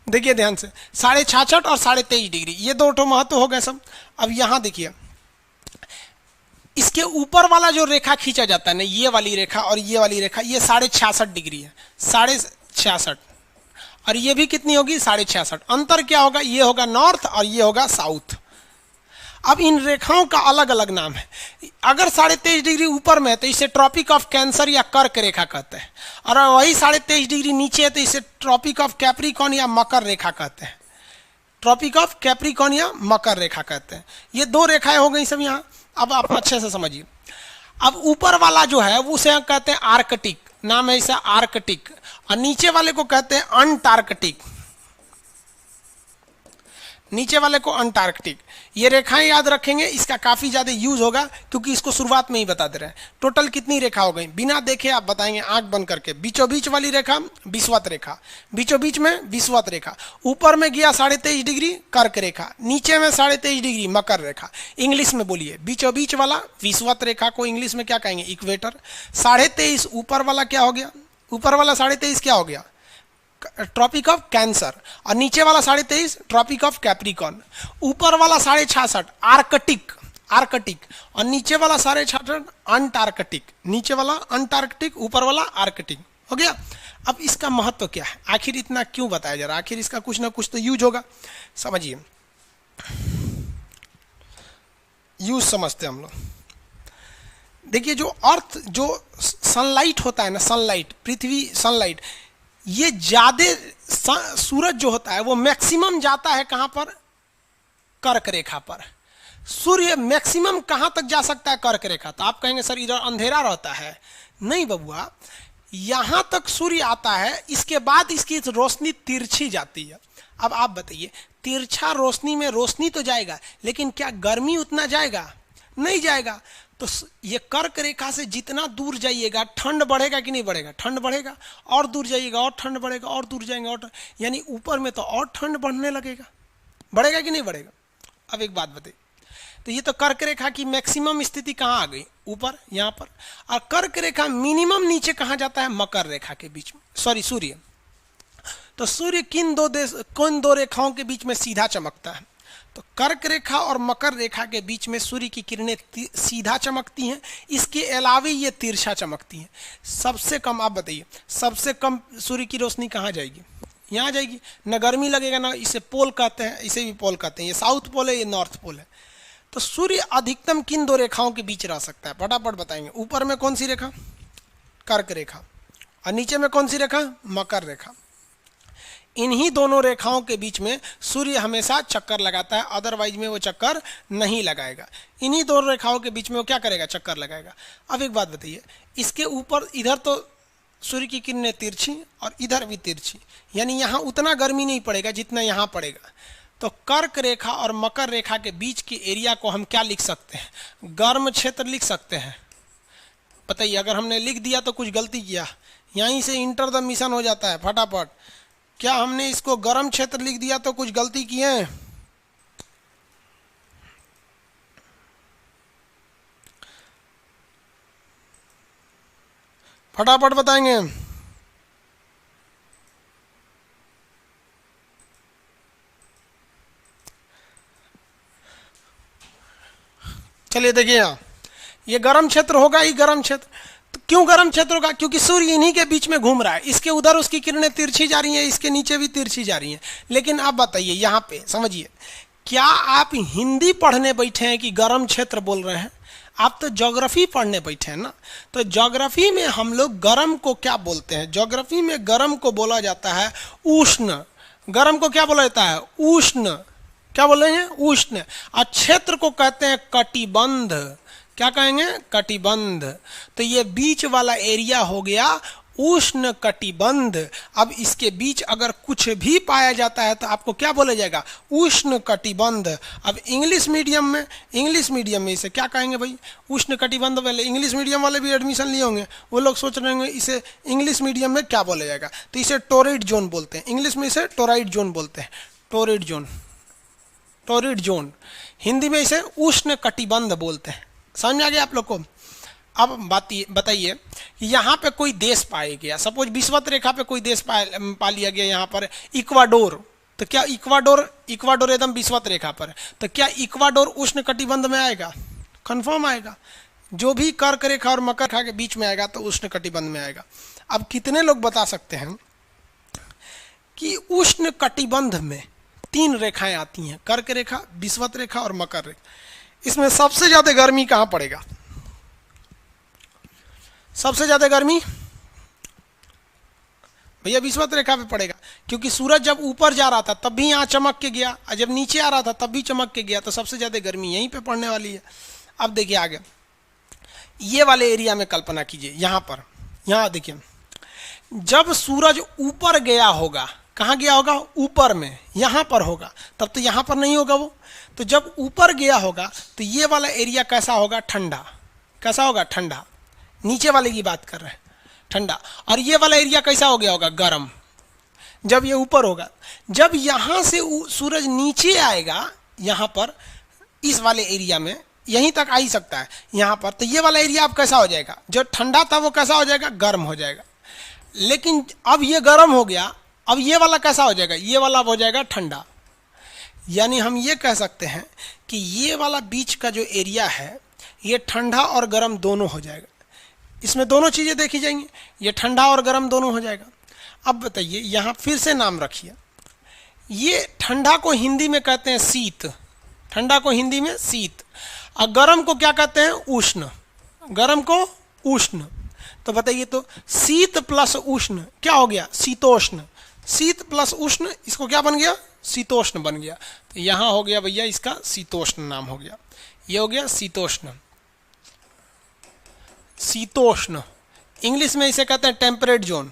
देखिए ध्यान से, 66.5 और 23.5 डिग्री, ये दो ठो महत्व हो गए सब। अब यहाँ देखिए, इसके ऊपर वाला जो रेखा खींचा जाता है ना, ये वाली रेखा और ये वाली रेखा, ये 66.5 डिग्री है, 66.5, और ये भी कितनी होगी 66.5। अंतर क्या होगा, ये होगा नॉर्थ और ये होगा साउथ। अब इन रेखाओं का अलग अलग नाम है। अगर 23.5 डिग्री ऊपर में है तो इसे ट्रॉपिक ऑफ कैंसर या कर्क रेखा कहते हैं, और वही 23.5 डिग्री नीचे है तो इसे ट्रॉपिक ऑफ कैप्रिकॉर्न या मकर रेखा कहते हैं। ट्रॉपिक ऑफ कैप्रिकॉर्न या मकर रेखा कहते हैं। ये दो रेखाएं हो गई सब यहाँ। अब आप अच्छे से समझिए। अब ऊपर वाला जो है वो उसे कहते हैं आर्कटिक, नाम है इसका आर्कटिक, और नीचे वाले को कहते हैं अंटार्कटिक, नीचे वाले को अंटार्कटिक। ये रेखाएं याद रखेंगे, इसका काफी ज्यादा यूज होगा क्योंकि इसको शुरुआत में ही बता दे रहे हैं। टोटल कितनी रेखा हो गई बिना देखे आप बताएंगे आंख बंद करके। बीचों बीच वाली रेखा विषुवत रेखा, बीचों बीच में विषुवत रेखा, ऊपर में गया 23.5 डिग्री कर्क रेखा, नीचे में 23.5 डिग्री मकर रेखा। इंग्लिश में बोलिए, बीचों बीच वाला विषुवत रेखा को इंग्लिश में क्या कहेंगे, इक्वेटर। 23.5 ऊपर वाला क्या हो गया, ऊपर वाला 23.5 क्या हो गया, ट्रॉपिक ऑफ कैंसर, और नीचे वाला 23.5 ट्रॉपिक ऑफ कैप्रिकॉर्न। ऊपर वाला 66.5 आर्कटिक, आर्कटिक, और नीचे वाला 66.5 अंटार्कटिक, नीचे वाला अंटार्कटिक, ऊपर वाला आर्कटिक। हो गया। अब इसका महत्व क्या है, आखिर इतना क्यों बताया जा रहा है, आखिर इसका कुछ ना कुछ तो यूज होगा। समझिए, यूज समझते हम लोग। देखिए, जो अर्थ, जो सनलाइट होता है ना, सनलाइट, पृथ्वी सनलाइट, ये ज्यादा सूरज जो होता है वो मैक्सिमम जाता है कहां पर, कर्क रेखा पर। सूर्य मैक्सिमम कहां तक जा सकता है, कर्क रेखा। तो आप कहेंगे सर इधर अंधेरा रहता है। नहीं बबुआ, यहां तक सूर्य आता है, इसके बाद इसकी रोशनी तिरछी जाती है। अब आप बताइए, तिरछा रोशनी में रोशनी तो जाएगा, लेकिन क्या गर्मी उतना जाएगा, नहीं जाएगा। तो ये कर्क रेखा से जितना दूर जाइएगा ठंड बढ़ेगा कि नहीं बढ़ेगा, ठंड बढ़ेगा, और दूर जाइएगा और ठंड बढ़ेगा, और दूर जाएंगे और यानी ऊपर में तो और ठंड बढ़ने लगेगा, बढ़ेगा कि नहीं बढ़ेगा। अब एक बात बताइए, तो ये तो कर्क रेखा की मैक्सिमम स्थिति कहाँ आ गई, ऊपर यहाँ पर, और कर्क रेखा मिनिमम नीचे कहाँ जाता है, मकर रेखा के बीच में, सॉरी सूर्य। तो सूर्य किन दो रेखाओं के बीच में सीधा चमकता है, तो कर्क रेखा और मकर रेखा के बीच में सूर्य की किरणें सीधा चमकती हैं, इसके अलावा ये तिरछा चमकती हैं। सबसे कम आप बताइए, सबसे कम सूर्य की रोशनी कहाँ जाएगी, यहाँ जाएगी, न गर्मी लगेगा, ना इसे पोल कहते हैं, इसे भी पोल कहते हैं, ये साउथ पोल है, ये नॉर्थ पोल है। तो सूर्य अधिकतम किन दो रेखाओं के बीच रह सकता है, फटाफट बताएंगे। ऊपर में कौन सी रेखा, कर्क रेखा, और नीचे में कौन सी रेखा, मकर रेखा। इन्हीं दोनों रेखाओं के बीच में सूर्य हमेशा चक्कर लगाता है, अदरवाइज में वो चक्कर नहीं लगाएगा। इन्हीं दोनों रेखाओं के बीच में वो क्या करेगा, चक्कर लगाएगा। अब एक बात बताइए, इसके ऊपर इधर तो सूर्य की किरणें तिरछी और इधर भी तिरछी, यानी यहाँ उतना गर्मी नहीं पड़ेगा जितना यहाँ पड़ेगा। तो कर्क रेखा और मकर रेखा के बीच के एरिया को हम क्या लिख सकते हैं, गर्म क्षेत्र लिख सकते हैं। बताइए, अगर हमने लिख दिया तो कुछ गलती किया, यहीं से इंटर द मिशन हो जाता है फटाफट। क्या हमने इसको गर्म क्षेत्र लिख दिया तो कुछ गलती किए हैं? फटाफट बताएंगे। चलिए देखिए, यहाँ ये गर्म क्षेत्र होगा ही, गर्म क्षेत्र। तो क्यों गर्म क्षेत्र होगा, क्योंकि सूर्य इन्हीं के बीच में घूम रहा है, इसके उधर उसकी किरणें तिरछी जा रही हैं, इसके नीचे भी तिरछी जा रही हैं। लेकिन आप बताइए, यहाँ पे समझिए, क्या आप हिंदी पढ़ने बैठे हैं कि गर्म क्षेत्र बोल रहे हैं? आप तो ज्योग्राफी पढ़ने बैठे हैं ना। तो ज्योग्राफी में हम लोग गर्म को क्या बोलते हैं, ज्योग्राफी में गर्म को बोला जाता है उष्ण। गर्म को क्या बोला जाता है, उष्ण। क्या बोल रहे हैं, उष्ण। और क्षेत्र को कहते हैं कटिबंध। क्या कहेंगे, कटिबंध। तो ये बीच वाला एरिया हो गया उष्ण कटिबंध। अब इसके बीच अगर कुछ भी पाया जाता है तो आपको क्या बोला जाएगा, उष्ण कटिबंध। अब इंग्लिश मीडियम में इसे क्या कहेंगे भाई, उष्ण कटिबंध वाले। इंग्लिश मीडियम वाले भी एडमिशन लिए होंगे, वो लोग सोच रहे होंगे इसे इंग्लिश मीडियम में क्या बोला जाएगा, तो इसे टोरिड जोन बोलते हैं। इंग्लिश में इसे टोराइड जोन बोलते हैं, टोरिड जोन। हिंदी में इसे उष्ण कटिबंध बोलते हैं। समझ में आ गया आप लोग को। अब बताइए कि यहाँ पे कोई देश पाया गया, सपोज विषुवत रेखा पे कोई देश पा लिया गया, यहाँ पर इक्वाडोर। तो क्या इक्वाडोर एकदम विषुवत रेखा पर है, तो क्या इक्वाडोर उष्ण कटिबंध में आएगा, कंफर्म आएगा। जो भी कर्क रेखा और मकर रेखा के बीच में आएगा तो उष्ण कटिबंध में आएगा। अब कितने लोग बता सकते हैं कि उष्ण कटिबंध में 3 रेखाएं आती हैं, कर्क रेखा, विषुवत रेखा और मकर रेखा। इसमें सबसे ज्यादा गर्मी कहाँ पड़ेगा, सबसे ज्यादा गर्मी भैया विषुवत रेखा पे पड़ेगा, क्योंकि सूरज जब ऊपर जा रहा था तब भी यहाँ चमक के गया, और जब नीचे आ रहा था तब भी चमक के गया, तो सबसे ज्यादा गर्मी यहीं पे पड़ने वाली है। अब देखिए आगे ये वाले एरिया में कल्पना कीजिए, यहाँ देखिए, जब सूरज ऊपर गया होगा, कहाँ गया होगा, ऊपर में, यहाँ पर होगा, तब तो यहाँ पर नहीं होगा वो। तो जब ऊपर गया होगा तो ये वाला एरिया कैसा होगा, ठंडा। कैसा होगा, ठंडा। नीचे वाले की बात कर रहे हैं, ठंडा। और ये वाला एरिया कैसा हो गया होगा, गर्म, जब ये ऊपर होगा। जब यहां से सूरज नीचे आएगा, यहां पर इस वाले एरिया में, यहीं तक आ ही सकता है यहां पर, तो ये वाला एरिया अब कैसा हो जाएगा, जो ठंडा था वो कैसा हो जाएगा, गर्म हो जाएगा। लेकिन अब ये गर्म हो गया, अब ये वाला कैसा हो जाएगा, ये वाला हो जाएगा ठंडा। यानी हम ये कह सकते हैं कि ये वाला बीच का जो एरिया है ये ठंडा और गर्म दोनों हो जाएगा। इसमें दोनों चीजें देखी जाएंगी, ये ठंडा और गर्म दोनों हो जाएगा। अब बताइए, यहां फिर से नाम रखिए, ये ठंडा को हिंदी में कहते हैं शीत, ठंडा को हिंदी में शीत, और गर्म को क्या कहते हैं, उष्ण, गर्म को उष्ण। तो बताइए, तो शीत प्लस उष्ण क्या हो गया, शीतोष्ण। शीत प्लस उष्ण, इसको क्या बन गया, शीतोष्ण बन गया। तो यहां हो गया भैया इसका शीतोष्ण नाम हो गया, ये हो गया शीतोष्ण। शीतोष्ण इंग्लिश में इसे कहते हैं टेम्परेट जोन,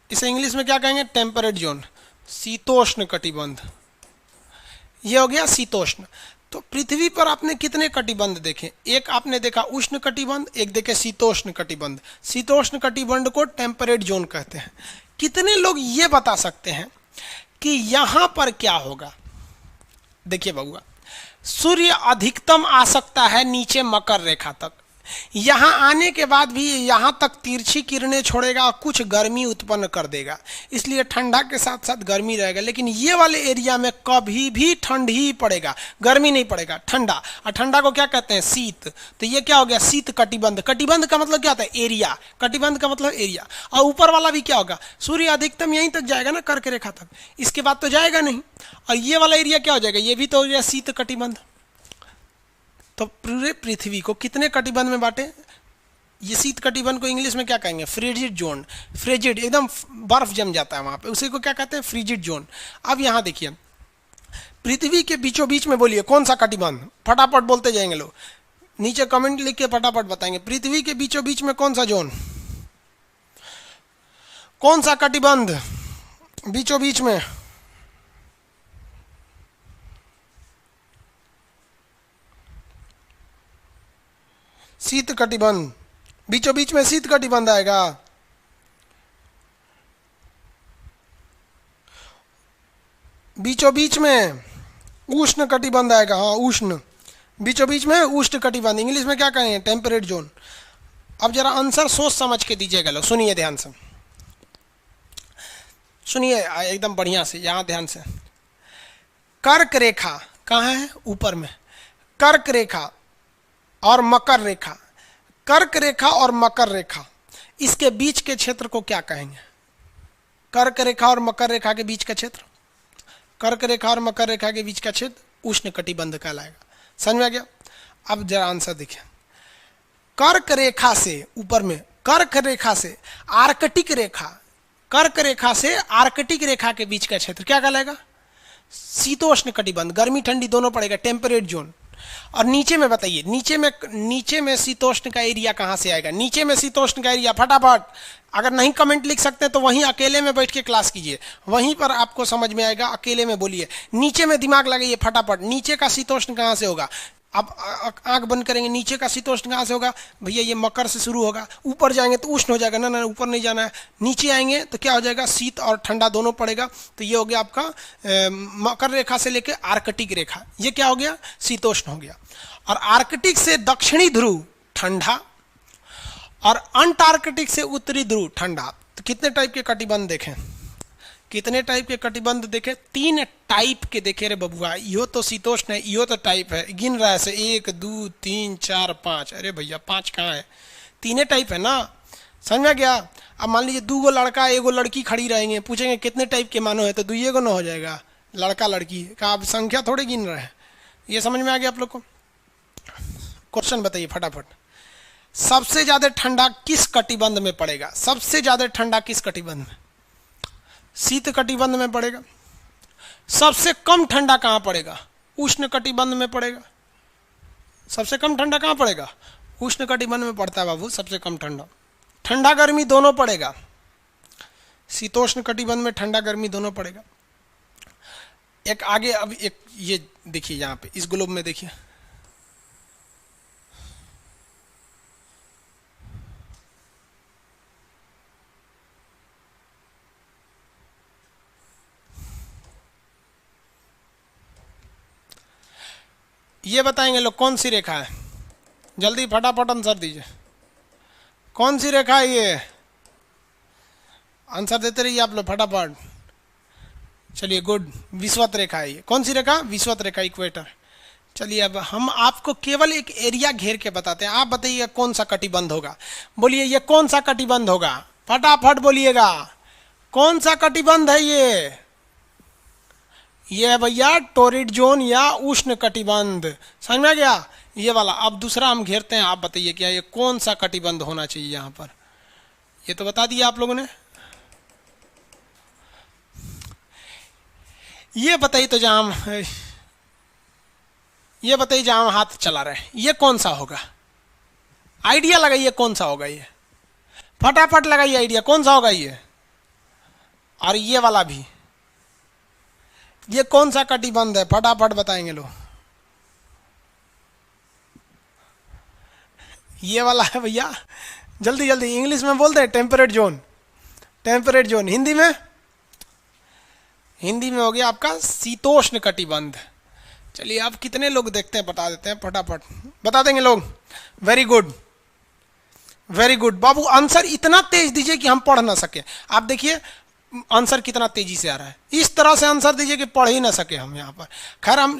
इसे इंग्लिश में क्या कहेंगे, टेम्परेट जोन। शीतोष्ण कटिबंध, ये हो गया शीतोष्ण। तो पृथ्वी पर आपने कितने कटिबंध देखे, एक आपने देखा उष्ण कटिबंध, एक देखे शीतोष्ण कटिबंध। शीतोष्ण कटिबंध को टेम्परेट जोन कहते हैं। कितने लोग ये बता सकते हैं कि यहां पर क्या होगा। देखिए बबुआ, सूर्य अधिकतम आ सकता है नीचे मकर रेखा तक, यहां आने के बाद भी यहां तक तिरछी किरणें छोड़ेगा और कुछ गर्मी उत्पन्न कर देगा, इसलिए ठंडा के साथ साथ गर्मी रहेगा। लेकिन ये वाले एरिया में कभी भी ठंड ही पड़ेगा, गर्मी नहीं पड़ेगा, ठंडा। और ठंडा को क्या कहते हैं, शीत। तो ये क्या हो गया, शीत कटिबंध। कटिबंध का मतलब क्या होता है, एरिया, कटिबंध का मतलब एरिया। और ऊपर वाला भी क्या होगा, सूर्य अधिकतम यहीं तक जाएगा ना, कर्क रेखा तक, इसके बाद तो जाएगा नहीं। और ये वाला एरिया क्या हो जाएगा, ये भी तो हो गया शीत कटिबंध। तो पूरे पृथ्वी को कितने कटिबंध में बांटे, ये शीत कटिबंध को इंग्लिश में क्या कहेंगे, फ्रिजिड जोन। फ्रिजिड, एकदम बर्फ जम जाता है वहां पे, उसी को क्या कहते हैं, फ्रिजिड जोन। अब यहां देखिए, पृथ्वी के बीचों बीच में बोलिए कौन सा कटिबंध, फटाफट बोलते जाएंगे लोग, नीचे कमेंट लिख के फटाफट बताएंगे। पृथ्वी के बीचों बीच में कौन सा जोन, कौन सा कटिबंध बीचों बीच में, शीत कटिबंध, बीचों बीच में शीत कटिबंध आएगा। बीचों बीच में उष्ण कटिबंध आएगा, हाँ उष्ण, बीचों बीच में उष्ण कटिबंध, इंग्लिश में क्या कहेंगे, टेम्परेट जोन। अब जरा आंसर सोच समझ के दीजिएगा लोग, सुनिए ध्यान से, सुनिए एकदम बढ़िया से, यहां ध्यान से। कर्क रेखा कहाँ है, ऊपर में, कर्क रेखा और मकर रेखा, कर्क रेखा और मकर रेखा, इसके बीच के क्षेत्र को क्या कहेंगे, कर्क रेखा और मकर रेखा के बीच का क्षेत्र, कर्क रेखा और मकर रेखा के बीच का क्षेत्र उष्ण कटिबंध कहलाएगा। समझ में आ गया। अब जरा आंसर देखिए, कर्क रेखा से ऊपर में, कर्क रेखा से आर्कटिक रेखा, कर्क रेखा से आर्कटिक रेखा के बीच का क्षेत्र क्या कहलाएगा, शीतोष्ण कटिबंध, गर्मी ठंडी दोनों पड़ेगा, टेम्परेट जोन। और नीचे में बताइए, नीचे में शीतोष्ण का एरिया कहाँ से आएगा? नीचे में शीतोष्ण का एरिया फटाफट, अगर नहीं कमेंट लिख सकते तो वहीं अकेले में बैठ के क्लास कीजिए, वहीं पर आपको समझ में आएगा, अकेले में बोलिए, नीचे में दिमाग लगाइए फटाफट। नीचे का शीतोष्ण कहाँ से होगा? अब आंख बंद करेंगे, नीचे का शीतोष्ण कहाँ से होगा भैया? ये मकर से शुरू होगा, ऊपर जाएंगे तो उष्ण हो जाएगा, ना ना ऊपर नहीं जाना है, नीचे आएंगे तो क्या हो जाएगा? शीत और ठंडा दोनों पड़ेगा। तो ये हो गया आपका मकर रेखा से लेके आर्कटिक रेखा, ये क्या हो गया? शीतोष्ण हो गया। और आर्कटिक से दक्षिणी ध्रुव ठंडा, और अंटार्कटिक से उत्तरी ध्रुव ठंडा। तो कितने टाइप के कटिबंध देखें, कितने टाइप के कटिबंध देखे? 3 टाइप के देखे रे बबुआ। यो तो शीतोष्ण है, यो तो टाइप है, गिन रहा है से 1 2 3 4 5। अरे भैया 5 कहाँ है? 3 टाइप है ना, समझ में गया? अब मान लीजिए 2 लड़का 1 लड़की खड़ी रहेंगे, पूछेंगे कितने टाइप के मानो है, तो 2 को ना हो जाएगा, लड़का लड़की का आप संख्या थोड़ी गिन रहे हैं। ये समझ में आ गया आप लोग को? क्वेश्चन बताइए फटाफट। सबसे ज्यादा ठंडा किस कटिबंध में पड़ेगा? सबसे ज्यादा ठंडा किस कटिबंध में? शीत कटिबंध में पड़ेगा। सबसे कम ठंडा कहाँ पड़ेगा? उष्ण कटिबंध में पड़ेगा। सबसे कम ठंडा कहाँ पड़ेगा? उष्ण कटिबंध में पड़ता है बाबू सबसे कम ठंडा। ठंडा गर्मी दोनों पड़ेगा, शीतोष्ण कटिबंध में ठंडा गर्मी दोनों पड़ेगा। एक आगे अब एक ये देखिए, यहाँ पे इस ग्लोब में देखिए, ये बताएंगे लोग कौन सी रेखा है? जल्दी फटाफट आंसर दीजिए, कौन सी रेखा है ये? आंसर देते रहिए आप लोग फटाफट। चलिए गुड, विषुवत रेखा है ये। कौन सी रेखा? विषुवत रेखा, इक्वेटर। चलिए अब हम आपको केवल एक एरिया घेर के बताते हैं, आप बताइएगा कौन सा कटिबंध होगा। बोलिए ये कौन सा कटिबंध होगा? फटाफट बोलिएगा, कौन सा कटिबंध है ये? ये है भैया टोरिड जोन या उष्ण कटिबंध, समझ में आ गया? ये वाला। अब दूसरा हम घेरते हैं, आप बताइए क्या ये कौन सा कटिबंध होना चाहिए यहाँ पर? ये तो बता दिया आप लोगों ने। ये बताइए तो जहां हम, ये बताइए जहां हम हाथ चला रहे हैं, ये कौन सा होगा? आइडिया लगाइए कौन सा होगा ये, फटाफट लगाइए आइडिया कौन सा होगा ये। और ये वाला भी, ये कौन सा कटिबंध है? फटाफट बताएंगे लोग। ये वाला है भैया, जल्दी जल्दी। इंग्लिश में बोलते हैं temperate zone, temperate zone. Hindi में? हिंदी में हो गया आपका शीतोष्ण कटिबंध। चलिए अब कितने लोग देखते हैं, बता देते हैं फटाफट, बता देंगे लोग। वेरी गुड, वेरी गुड बाबू। आंसर इतना तेज दीजिए कि हम पढ़ ना सके। आप देखिए आंसर कितना तेजी से आ रहा है, इस तरह से आंसर दीजिए कि पढ़ ही ना सके हम यहाँ पर। खैर हम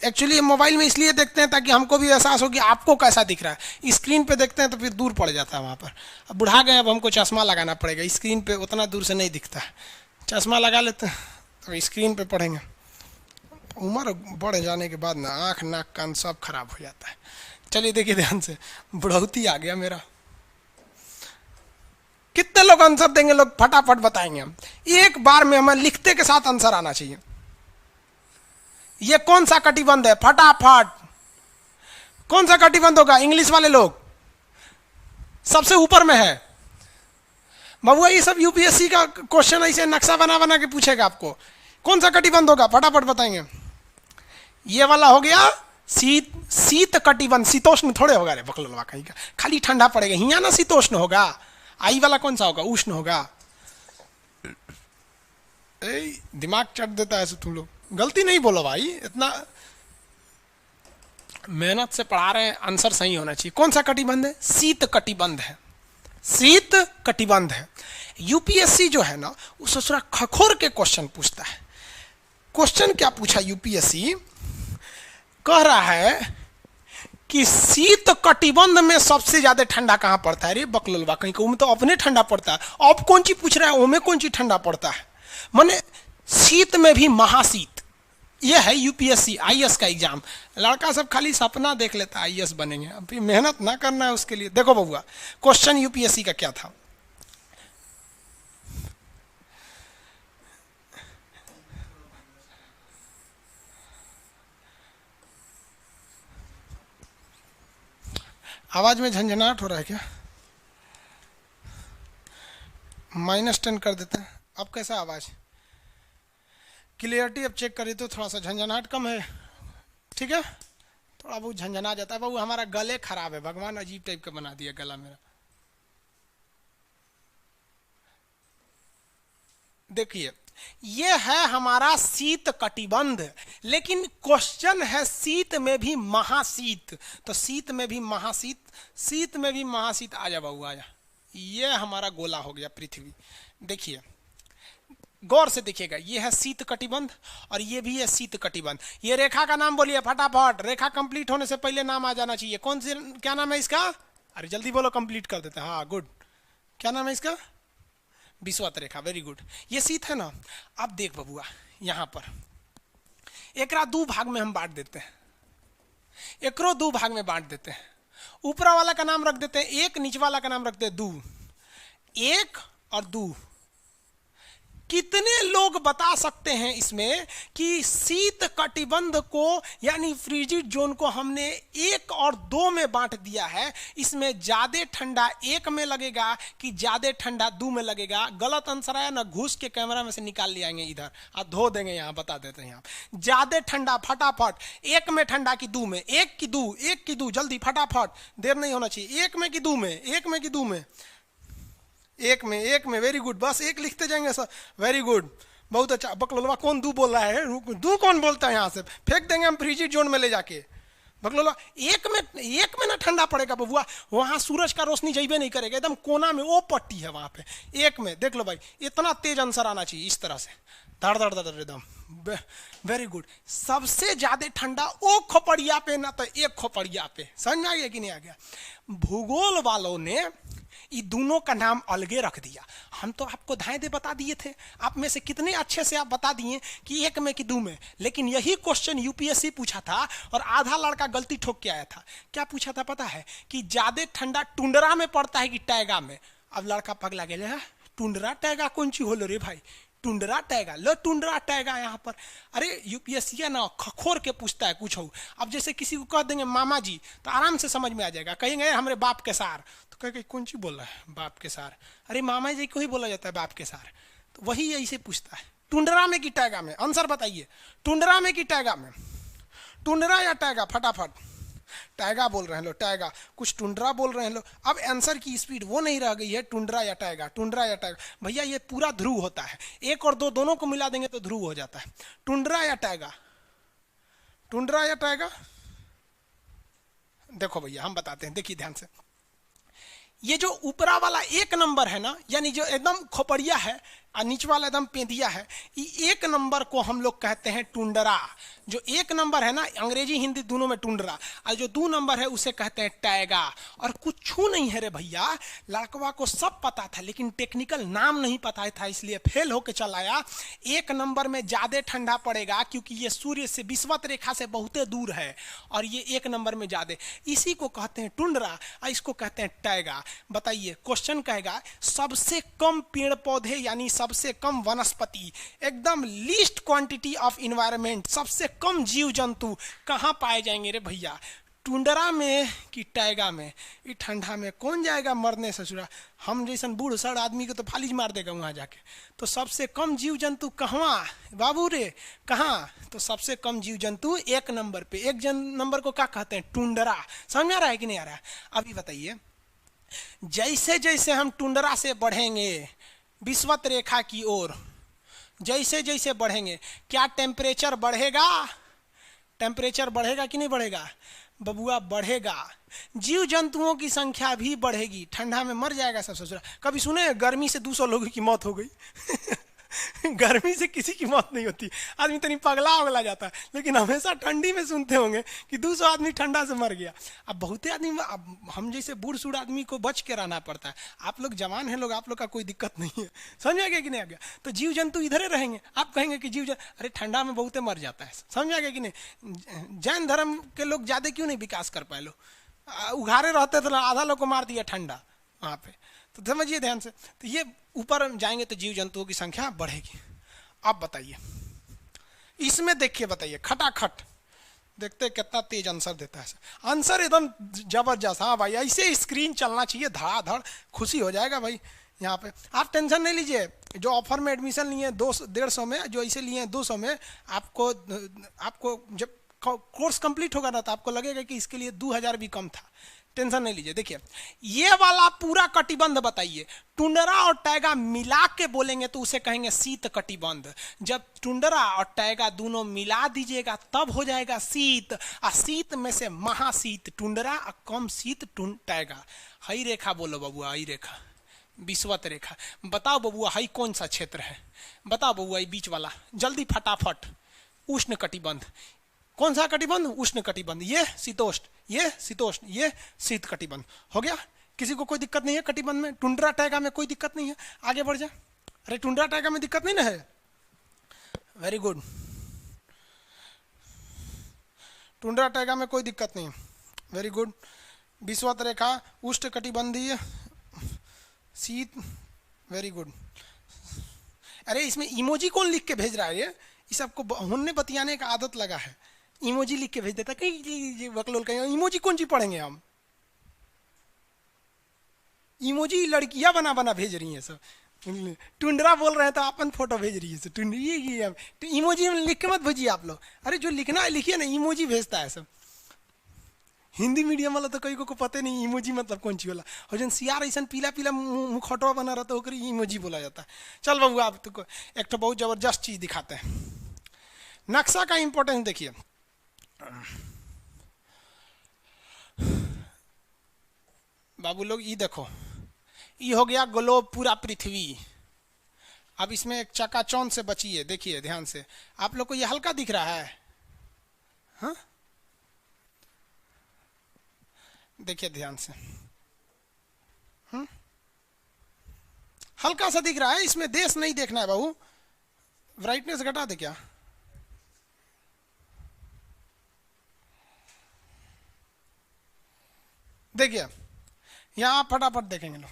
एक्चुअली मोबाइल में इसलिए देखते हैं ताकि हमको भी एहसास हो कि आपको कैसा दिख रहा है। स्क्रीन पे देखते हैं तो फिर दूर पड़ जाता है वहाँ पर। अब बुढ़ा गए, अब हमको चश्मा लगाना पड़ेगा, स्क्रीन पे उतना दूर से नहीं दिखता है। चश्मा लगा लेते हैं तो स्क्रीन पे पढ़ेंगे। उम्र बढ़ जाने के बाद ना आँख नाक कान सब खराब हो जाता है। चलिए देखिए ध्यान से, बुढ़ौती आ गया मेरा। कितने लोग आंसर देंगे? लोग फटाफट बताएंगे हम। एक बार में हमें लिखते के साथ आंसर आना चाहिए। ये कौन सा कटिबंध है? फटाफट कौन सा कटिबंध होगा? इंग्लिश वाले लोग सबसे ऊपर में है बबुआ। ये सब यूपीएससी का क्वेश्चन ऐसे नक्शा बना बना के पूछेगा आपको। कौन सा कटिबंध होगा? फटाफट बताएंगे। ये वाला हो गया शीत कटिबंध। शीतोष्ण थोड़े होगा रे बकलोलवा कहीं का, खाली ठंडा पड़ेगा हिया ना शीतोष्ण होगा। आई वाला कौन सा होगा? उष्ण होगा। दिमाग चट देता है तुम लोग, गलती नहीं बोलो भाई, इतना मेहनत से पढ़ा रहे हैं, आंसर सही होना चाहिए। कौन सा कटिबंध है? शीत कटिबंध है, शीत कटिबंध है। यूपीएससी जो है ना वो ससुरा खखोर के क्वेश्चन पूछता है। क्वेश्चन क्या पूछा यूपीएससी? कह रहा है कि शीत कटिबंध में सबसे ज्यादा ठंडा कहां पड़ता है? रे बकलोलवा कहीं को, तो अपने ठंडा पड़ता है। अब कौन सी पूछ रहा है? ओमे कौन सी ठंडा पड़ता है? माने शीत में भी महाशीत। यह है यूपीएससी आईएएस का एग्जाम। लड़का सब खाली सपना देख लेता है आईएएस बनेंगे, अभी मेहनत ना करना है उसके लिए। देखो बबुआ क्वेश्चन यूपीएससी का क्या था। आवाज में झंझनाहट हो रहा है क्या? -10 कर देते हैं। अब कैसा आवाज? क्लियरिटी अब चेक करिए तो थोड़ा सा झंझनाहट कम है, ठीक है? थोड़ा बहुत झंझना जाता है। बाबू हमारा गले खराब है, भगवान अजीब टाइप का बना दिया गला मेरा। देखिए ये है हमारा शीत कटिबंध, लेकिन क्वेश्चन है शीत में भी महाशीत। तो शीत में भी महाशीत, शीत में भी महाशीत। आ जा बाबू आ जा। ये हमारा गोला हो गया पृथ्वी। देखिए गौर से देखिएगा, ये है शीत कटिबंध और ये भी है शीत कटिबंध। ये रेखा का नाम बोलिए फटाफट, रेखा कंप्लीट होने से पहले नाम आ जाना चाहिए। कौन से, क्या नाम है इसका? अरे जल्दी बोलो, कंप्लीट कर देते हैं। हाँ गुड, क्या नाम है इसका? विषुवत रेखा, वेरी गुड। ये शीत है ना। अब देख बबुआ, यहां पर एकरा दो भाग में हम बांट देते हैं, एकरो दो भाग में बांट देते हैं। ऊपरा वाला का नाम रख देते हैं एक, नीचे वाला का नाम रखते हैं दो। एक और दो। कितने लोग बता सकते हैं इसमें कि शीत कटिबंध को यानी फ्रीजिड जोन को हमने 1 और 2 में बांट दिया है। इसमें ज्यादा ठंडा 1 में लगेगा कि ज्यादा ठंडा 2 में लगेगा? गलत आंसर आया ना, घुस के कैमरा में से निकाल ले आएंगे इधर, आप धो देंगे। यहाँ बता देते हैं, यहाँ ज्यादा ठंडा फटाफट 1 में ठंडा कि 2 में? 1 की 2, 1 की 2, जल्दी फटाफट, देर नहीं होना चाहिए। 1 में कि 2 में? 1 में कि 2 में? 1 में, 1 में, वेरी गुड। बस 1 लिखते जाएंगे सर, वेरी गुड, बहुत अच्छा। बकलोलवा कौन दू बोल रहा है? दू कौन बोलता है? यहाँ से फेंक देंगे हम फ्रीजिड जोन में ले जाके। बकलोलवा 1 में ना ठंडा पड़ेगा बबुआ, वहां सूरज का रोशनी जइबे नहीं करेगा, एकदम कोना में वो पट्टी है वहां पे। 1 में देख लो भाई, इतना तेज आंसर आना चाहिए इस तरह से, धड़ धड़ धड़ एकदम, वेरी गुड। सबसे ज्यादा ठंडा ओ खोपड़िया पे ना तो एक खोपड़िया पे। समझ में आ गया कि नहीं आ गया? भूगोल वालों ने ये दोनों का नाम अलगे रख दिया। हम तो आपको धाए दे बता दिए थे, आप में से कितने अच्छे से आप बता दिए कि 1 में कि 2 में। लेकिन यही क्वेश्चन यूपीएससी पूछा था और आधा लड़का गलती ठोक के आया था। क्या पूछा था पता है? कि ज्यादा ठंडा टुंड्रा में पड़ता है कि टैगा में? अब लड़का पगला गया, टुंड्रा टैगा कौन ची होलो रे भाई? टुंड्रा टैगा, लो टुंड्रा टैगा यहाँ पर। अरे यूपीएससी ना खखोर के पूछता है कुछ हो। अब जैसे किसी को कह देंगे मामा जी तो आराम से समझ में आ जाएगा। कहेंगे हमारे बाप के सार, तो कहेंगे कौन सी बोल रहा है बाप के सार? अरे मामा जी को ही बोला जाता है बाप के सार। तो वही ऐसे पूछता है, टुंड्रा में कि टैगा में? आंसर बताइए, टुंड्रा में कि टैगा में? टुंड्रा या टैगा? फटाफट। टैगा बोल रहे हैं लो, टैगा। कुछ टुंड्रा बोल रहे हैं लो। अब आंसर की स्पीड वो नहीं रह गई है, टुंड्रा या टैगा, टुंड्रा या टैगा। भैया ये पूरा ध्रुव होता है, 1 और 2 दोनों को मिला देंगे तो ध्रुव हो जाता है। टुंड्रा या टैगा? टुंड्रा या टैगा? देखो भैया हम बताते हैं, देखिए ध्यान से। ये जो ऊपरा वाला 1 नंबर है ना, यानी जो एकदम खोपड़िया है और नीचे वाला एकदम पेंदिया है, ये 1 नंबर को हम लोग कहते हैं टुंड्रा। जो 1 नंबर है ना, अंग्रेजी हिंदी दोनों में टुंड्रा, और जो 2 नंबर है उसे कहते हैं टैगा। और कुछ नहीं है रे भैया, लड़कवा को सब पता था लेकिन टेक्निकल नाम नहीं पता था, इसलिए फेल होके चल आया। 1 नंबर में ज्यादा ठंडा पड़ेगा क्योंकि ये सूर्य से विषुवत रेखा से बहुत दूर है, और ये 1 नंबर में ज्यादा, इसी को कहते हैं टुंड्रा और इसको कहते हैं टैगा। बताइए क्वेश्चन कहेगा सबसे कम पेड़ पौधे यानी सबसे कम वनस्पति, एकदम लीस्ट क्वांटिटी ऑफ इन्वायरमेंट, सबसे कम जीव जंतु कहाँ पाए जाएंगे रे भैया? टुंड्रा में कि टैगा में? ये ठंडा में कौन जाएगा मरने ससुरा? हम जैसन बूढ़ सड़ आदमी को तो फालिज मार देगा वहां जाके। तो सबसे कम जीव जंतु कहाँ बाबू रे, कहाँ? तो सबसे कम जीव जंतु 1 नंबर पे। 1 नंबर को क्या कहते हैं? टुंड्रा। समझ में आ रहा है कि नहीं आ रहा है? अभी बताइए, जैसे जैसे हम टुंड्रा से बढ़ेंगे विषुवत रेखा की ओर, जैसे जैसे बढ़ेंगे क्या टेम्परेचर बढ़ेगा? टेम्परेचर बढ़ेगा कि नहीं बढ़ेगा बबुआ? बढ़ेगा। जीव जंतुओं की संख्या भी बढ़ेगी। ठंडा में मर जाएगा सब ससुरा। कभी सुने गर्मी से 200 लोगों की मौत हो गई? गर्मी से किसी की मौत नहीं होती, आदमी तनी पगला उगला जाता है, लेकिन हमेशा ठंडी में सुनते होंगे कि 200 आदमी ठंडा से मर गया। अब बहुते आदमी, अब हम जैसे बूढ़ सूढ़ आदमी को बच के रहना पड़ता है। आप लोग जवान हैं लोग, आप लोग का कोई दिक्कत नहीं है। समझ आ गया कि नहीं आ गया? तो जीव जंतु इधर ही रहेंगे। आप कहेंगे कि अरे ठंडा में बहुते मर जाता है। समझ आ गया कि नहीं? जैन धर्म के लोग ज्यादा क्यों नहीं विकास कर पाए? लो उघारे रहते तो आधा लोग को मार दिया ठंडा वहां पे। तो समझिए ध्यान से, तो ये ऊपर जाएंगे तो जीव जंतुओं की संख्या बढ़ेगी। अब बताइए इसमें, देखिए बताइए खटाखट देखते हैं कितना तेज आंसर देता है। आंसर एकदम जबरदस्त। हाँ भाई, ऐसे स्क्रीन चलना चाहिए, धड़ाधड़, खुशी हो जाएगा भाई। यहाँ पे आप टेंशन नहीं लीजिए, जो ऑफर में एडमिशन लिए 200-150 में, जो ऐसे लिए हैं 200 में, आपको जब कोर्स कंप्लीट होगा ना तो आपको लगेगा कि इसके लिए 2000 भी कम था। टेंशन नहीं लीजिए। देखिए ये वाला पूरा कटिबंध बताइए, टुंड्रा और टैगा मिला के बोलेंगे तो उसे कहेंगे शीत कटिबंध। जब टुंड्रा और टैगा दोनों मिला दीजिएगा तब हो जाएगा शीत। और शीत में से महाशीत टुंड्रा और कम शीत टैगा। हई रेखा बोलो बबुआ, हई रेखा, विषुवत रेखा। बताओ बबुआ हई कौन सा क्षेत्र है? बताओ बबुआ, बीच वाला, जल्दी फटाफट। उष्ण कटिबंध। कौन सा कटिबंध? उष्ण कटिबंध। ये शीतोष्ण, ये शीतोष्ण, ये शीत कटिबंध। हो गया? किसी को कोई दिक्कत नहीं है कटिबंध में? टुंड्रा टैगा में कोई दिक्कत नहीं है? आगे बढ़ जा। अरे टुंड्रा टैगा में दिक्कत नहीं ना है? Very good. टुंड्रा टैगा में कोई दिक्कत नहीं है, वेरी गुड। विषुवत रेखा, उष्ण कटिबंधीय, शीत, वेरी गुड। अरे इसमें इमोजी कौन लिख के भेज रहा है? ये सबको होने बतियाने का आदत लगा है, इमोजी लिख के भेज देता। कहीं बकलोल कहीं इमोजी कौन सी पढ़ेंगे हम? इमोजी लड़कियां बना बना भेज रही हैं सब। टुंड्रा बोल रहे हैं तो अपन फोटो भेज रही है। ये तो इमोजी लिख के मत भेजिए आप लोग। अरे जो लिखना है लिखिए ना, इमोजी भेजता है सब। हिंदी मीडियम वाला तो कई को पता नहीं इमोजी मतलब कौन सी वाला। और जन सियार ऐसा पीला पीला मुखौटवा बना रहा तो इमोजी बोला जाता है। चल बाबू आप तो एक तो बहुत जबरदस्त चीज दिखाते हैं। नक्शा का इंपॉर्टेंस देखिए। बाबू लोग ये देखो, ये हो गया ग्लोब, पूरा पृथ्वी। अब इसमें एक चकाचौंध से बचिए, देखिए ध्यान से। आप लोग को ये हल्का दिख रहा है? हाँ देखिए ध्यान से, हल्का सा दिख रहा है। इसमें देश नहीं देखना है बाबू। ब्राइटनेस घटा दे क्या? देखिए यहां फटाफट देखेंगे लोग।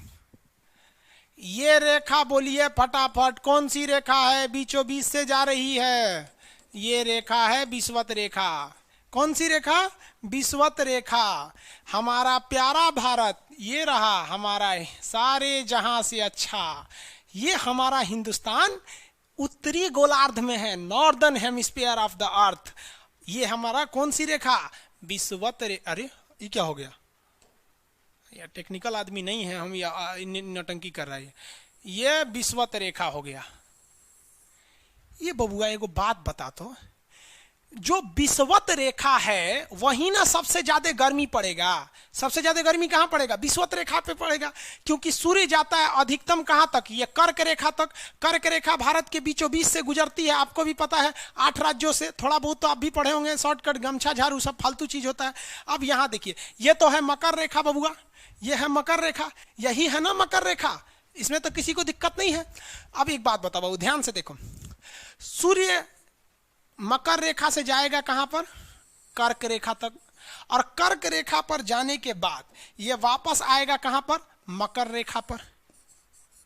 ये रेखा बोलिए फटाफट, कौन सी रेखा है? बीचों बीच से जा रही है। ये रेखा है विषुवत रेखा। कौन सी रेखा? विषुवत रेखा। हमारा प्यारा भारत ये रहा, हमारा सारे जहां से अच्छा। ये हमारा हिंदुस्तान उत्तरी गोलार्ध में है, northern hemisphere of the earth. ये हमारा कौन सी रेखा? विषुवत रेखा। अरे ये क्या हो गया यार? टेक्निकल आदमी नहीं है हम, या नौटंकी कर रहा है। ये विषुवत रेखा हो गया। ये बबुआ एगो बात बता तो, जो विषुवत रेखा है वही ना सबसे ज्यादा गर्मी पड़ेगा। सबसे ज्यादा गर्मी कहां पड़ेगा? विषुवत रेखा पे पड़ेगा, क्योंकि सूर्य जाता है अधिकतम कहां तक? ये कर्क रेखा तक। कर्क रेखा भारत के बीचों बीच से गुजरती है, आपको भी पता है, 8 राज्यों से। थोड़ा बहुत तो आप भी पढ़े होंगे, शॉर्टकट, गमछा झाड़ू सब फालतू चीज होता है। अब यहां देखिए, ये तो है मकर रेखा बबुआ, ये है मकर रेखा, यही है ना मकर रेखा। इसमें तो किसी को दिक्कत नहीं है। अब एक बात बताओ बाबू, ध्यान से देखो। सूर्य मकर रेखा से जाएगा कहां पर? कर्क रेखा तक। और कर्क रेखा पर जाने के बाद ये वापस आएगा कहां पर? मकर रेखा पर।